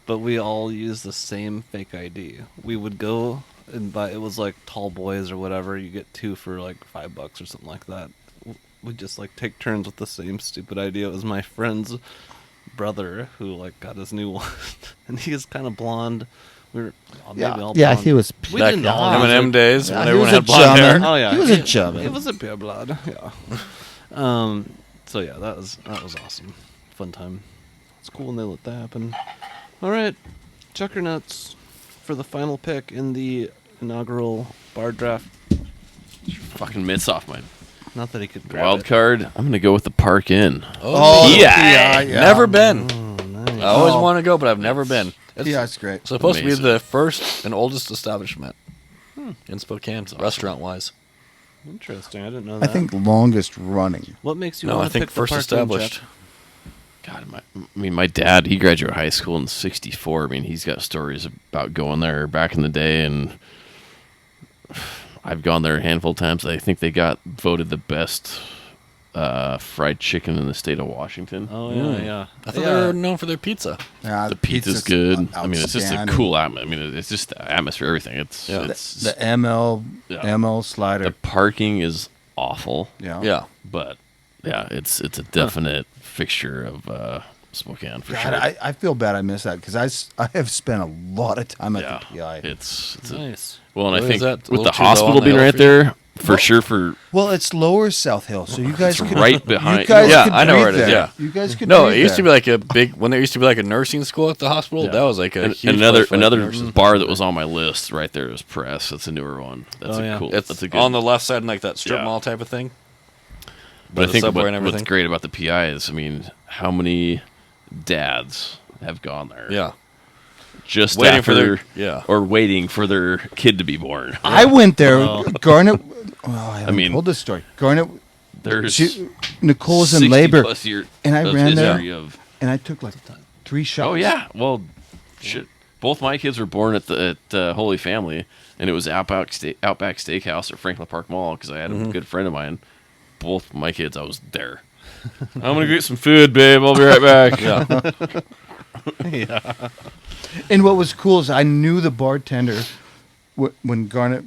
Speaker 1: But we all used the same fake ID. We would go and buy. It was like Tall Boys or whatever. You get two for like $5 or something like that. We just like take turns with the same stupid ID. It was my friend's brother who like got his new one, and he is kind of blonde. We were maybe all
Speaker 2: Yeah,
Speaker 1: blonde.
Speaker 2: he was.
Speaker 1: We
Speaker 3: Back
Speaker 1: didn't know. He was
Speaker 3: M&M
Speaker 1: a-
Speaker 3: days
Speaker 2: Yeah,
Speaker 3: when
Speaker 2: he
Speaker 3: everyone
Speaker 2: was a
Speaker 3: had blonde hair.
Speaker 2: chummer.
Speaker 1: Oh yeah,
Speaker 2: He was a chummy.
Speaker 1: It was a pure blood. Yeah. So yeah, that was awesome. Fun time. It's cool when they let that happen. All right, Chucker Nuts for the final pick in the inaugural bar draft.
Speaker 4: Fucking mitts off my
Speaker 1: Not that he could grab
Speaker 4: wild
Speaker 1: it.
Speaker 4: card. I'm gonna go with the Park Inn.
Speaker 2: Oh,
Speaker 4: yeah.
Speaker 3: Never been.
Speaker 1: Oh, nice.
Speaker 3: I always
Speaker 2: Oh.
Speaker 3: want to go, but I've never been. It's
Speaker 2: Yeah, it's great.
Speaker 3: supposed to
Speaker 4: Amazing.
Speaker 3: be the first and oldest establishment in Spokane, restaurant-wise.
Speaker 1: Interesting. I didn't know
Speaker 2: I
Speaker 1: that.
Speaker 2: think longest running.
Speaker 1: What makes you
Speaker 3: No,
Speaker 1: want
Speaker 3: I
Speaker 1: to
Speaker 3: think
Speaker 1: pick
Speaker 3: first
Speaker 1: the Park Inn,
Speaker 3: established.
Speaker 1: Jeff?
Speaker 4: God, my dad, he graduated high school in '64. I mean, he's got stories about going there back in the day, and I've gone there a handful of times. I think they got voted the best fried chicken in the state of Washington.
Speaker 1: Oh yeah, yeah.
Speaker 3: I thought they were known for their pizza.
Speaker 2: Yeah,
Speaker 4: The pizza's good. I mean, it's just a
Speaker 2: outstanding.
Speaker 4: cool atmosphere. I mean, it's just the atmosphere, everything. It's
Speaker 3: Yeah.
Speaker 4: it's
Speaker 2: The ML
Speaker 4: Yeah.
Speaker 2: ML slider.
Speaker 4: the parking is awful,
Speaker 2: yeah.
Speaker 3: Yeah.
Speaker 4: but yeah, it's a definite fixture of Spokane for
Speaker 2: God,
Speaker 4: sure.
Speaker 2: I feel bad I missed that because I have spent a lot of time at
Speaker 4: yeah,
Speaker 2: the PI.
Speaker 4: it's
Speaker 1: Nice.
Speaker 4: well, and I
Speaker 3: Really, is
Speaker 4: think
Speaker 3: that a
Speaker 4: with
Speaker 3: little
Speaker 4: the
Speaker 3: too low
Speaker 4: hospital
Speaker 3: on the
Speaker 4: being
Speaker 3: hill
Speaker 4: right
Speaker 3: for you?
Speaker 4: there, for sure. For
Speaker 2: Well, it's lower South Hill, so you guys
Speaker 4: it's
Speaker 2: could
Speaker 4: right behind.
Speaker 2: You guys
Speaker 3: Yeah,
Speaker 2: could
Speaker 3: I know
Speaker 2: breathe
Speaker 3: where it is,
Speaker 2: there.
Speaker 3: yeah.
Speaker 2: You guys could.
Speaker 3: No,
Speaker 2: breathe
Speaker 3: it used to
Speaker 2: there.
Speaker 3: be like a big when there used to be like a nursing school at the hospital.
Speaker 4: Yeah.
Speaker 3: That was like a
Speaker 4: And
Speaker 3: huge
Speaker 4: another
Speaker 3: place for, like,
Speaker 4: another
Speaker 3: nurses.
Speaker 4: bar that was on my list right there is Press. That's a newer one. That's
Speaker 1: Oh,
Speaker 4: a
Speaker 1: yeah.
Speaker 4: cool.
Speaker 3: It's
Speaker 4: that's a good.
Speaker 3: on the left side, in like that strip
Speaker 4: Yeah.
Speaker 3: mall type of thing.
Speaker 4: But I
Speaker 3: the
Speaker 4: think
Speaker 3: subway
Speaker 4: what,
Speaker 3: and everything.
Speaker 4: what's great about the PI is, I mean, how many dads have gone there?
Speaker 3: Yeah.
Speaker 4: Just
Speaker 3: Waiting
Speaker 4: after,
Speaker 3: for their- yeah.
Speaker 4: or waiting for their kid to be born.
Speaker 2: I went there. Garnet. Oh, I haven't
Speaker 4: mean-
Speaker 2: told this story. Garnet.
Speaker 4: There's
Speaker 2: Nicole was in
Speaker 4: 60
Speaker 2: labor,
Speaker 4: plus year
Speaker 2: and I
Speaker 4: of
Speaker 2: ran there,
Speaker 4: history of.
Speaker 2: and I took like 3 shots.
Speaker 4: Oh yeah, well, shit. Both my kids were born at Holy Family, and it was Outback Steakhouse at Franklin Park Mall because I had a good friend of mine. Both my kids, I was there. I'm gonna get some food, babe. I'll be right back.
Speaker 3: Yeah.
Speaker 2: And what was cool is I knew the bartender when Garnet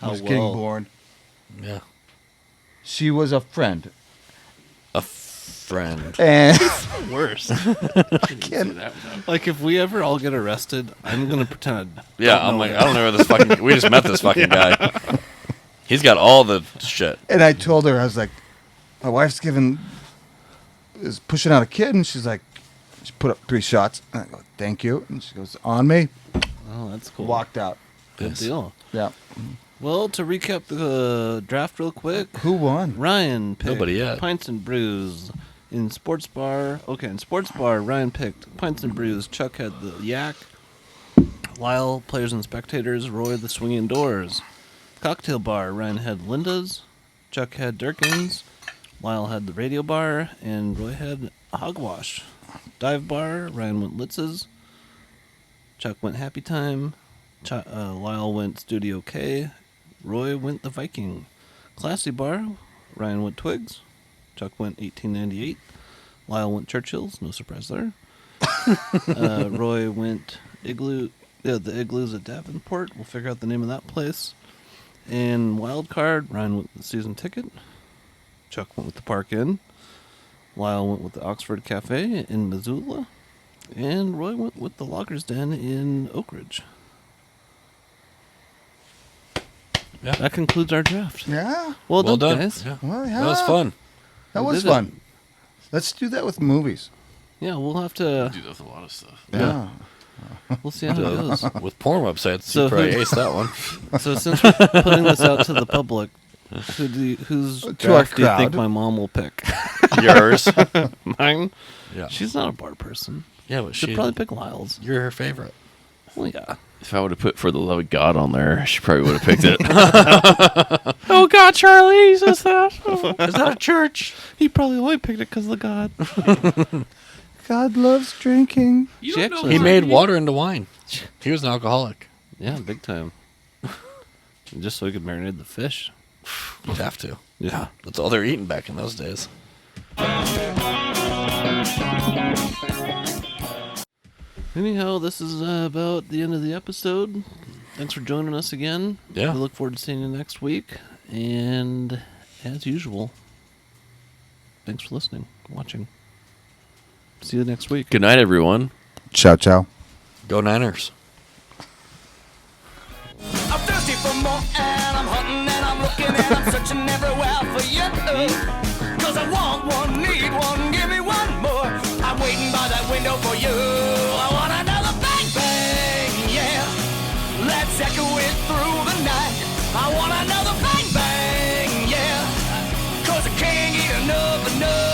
Speaker 2: was getting
Speaker 1: well?
Speaker 2: born.
Speaker 3: Yeah.
Speaker 2: She was a friend,
Speaker 3: A friend.
Speaker 2: and
Speaker 1: Worse.
Speaker 2: can't-
Speaker 1: Like if we ever all get arrested, I'm gonna pretend.
Speaker 3: Yeah, I'm like, I don't know where this fucking. We just met this fucking guy. He's got all the shit.
Speaker 2: and I told her, I was like, my wife's is pushing out a kid, and she's like, she put up 3 shots, and I go, thank you, and she goes, on me,
Speaker 1: Oh, that's cool.
Speaker 2: walked out.
Speaker 1: Good
Speaker 3: Yes.
Speaker 1: deal.
Speaker 2: Yeah.
Speaker 1: Well, to recap the draft real quick,
Speaker 2: Who won?
Speaker 1: Ryan picked
Speaker 3: Nobody yet.
Speaker 1: Pints and Brews. In Sports Bar, Ryan picked Pints and Brews. Chuck had the Yak. Lyle, Players and Spectators. Roy, the Swinging Doors. Cocktail Bar, Ryan had Linda's. Chuck had Durkin's. Lyle had the Radio Bar. And Roy had Hogwash. Dive Bar, Ryan went Litz's. Chuck went Happy Time. Lyle went Studio K. Roy went The Viking. Classy Bar, Ryan went Twigs. Chuck went 1898. Lyle went Churchill's. No surprise there. Roy went Igloo. Yeah, the Igloos at Davenport. We'll figure out the name of that place. And Wild Card, Ryan went with the Season Ticket. Chuck went with the Park Inn. Lyle went with the Oxford Cafe in Missoula. And Roy went with the Loggers Den in Oak Ridge.
Speaker 3: Yeah.
Speaker 1: That concludes our draft.
Speaker 2: Yeah.
Speaker 1: Well,
Speaker 3: Well
Speaker 1: done,
Speaker 3: done.
Speaker 1: guys.
Speaker 3: Yeah.
Speaker 2: Well, yeah.
Speaker 3: That was fun.
Speaker 2: That
Speaker 1: We
Speaker 2: was
Speaker 1: did it.
Speaker 2: fun. Let's do that with movies.
Speaker 1: Yeah, we'll have to.
Speaker 4: do that with a lot of stuff.
Speaker 2: Yeah.
Speaker 1: We'll see how it goes.
Speaker 3: With porn websites,
Speaker 1: So
Speaker 3: you probably
Speaker 1: who-
Speaker 3: aced that one.
Speaker 1: So since we're putting this out to the public, whose
Speaker 2: To our
Speaker 1: draft do you think
Speaker 2: crowd.
Speaker 1: my mom will pick?
Speaker 3: Yours.
Speaker 1: Mine?
Speaker 3: Yeah.
Speaker 1: She's not a bar person.
Speaker 3: Yeah, but
Speaker 1: She'd probably pick Lyle's.
Speaker 3: You're her favorite.
Speaker 1: Well, yeah.
Speaker 4: If I would have put For the Love of God on there, she probably would have picked it.
Speaker 5: Oh God, Charlie, he says that.
Speaker 3: Is that a church?
Speaker 1: He probably only picked it because of the God.
Speaker 2: God loves drinking.
Speaker 1: She actually,
Speaker 3: He made water into wine. He was an alcoholic.
Speaker 1: yeah, big time. Just so he could marinate the fish.
Speaker 3: You'd have to.
Speaker 1: Yeah.
Speaker 3: That's all they were eating back in those days.
Speaker 1: Anyhow, this is about the end of the episode. Thanks for joining us again.
Speaker 3: Yeah.
Speaker 1: We look forward to seeing you next week. And as usual, thanks for listening, watching. See you next week.
Speaker 4: Good night, everyone.
Speaker 2: Ciao, ciao.
Speaker 3: Go Niners.
Speaker 6: I'm thirsty for more and I'm hunting and I'm looking and I'm searching everywhere for you. Cause I want one, need one, give me one more. I'm waiting by that window for you. I want another bang bang, yeah. Let's echo it through the night. I want another bang bang, yeah. Cause I can't get enough.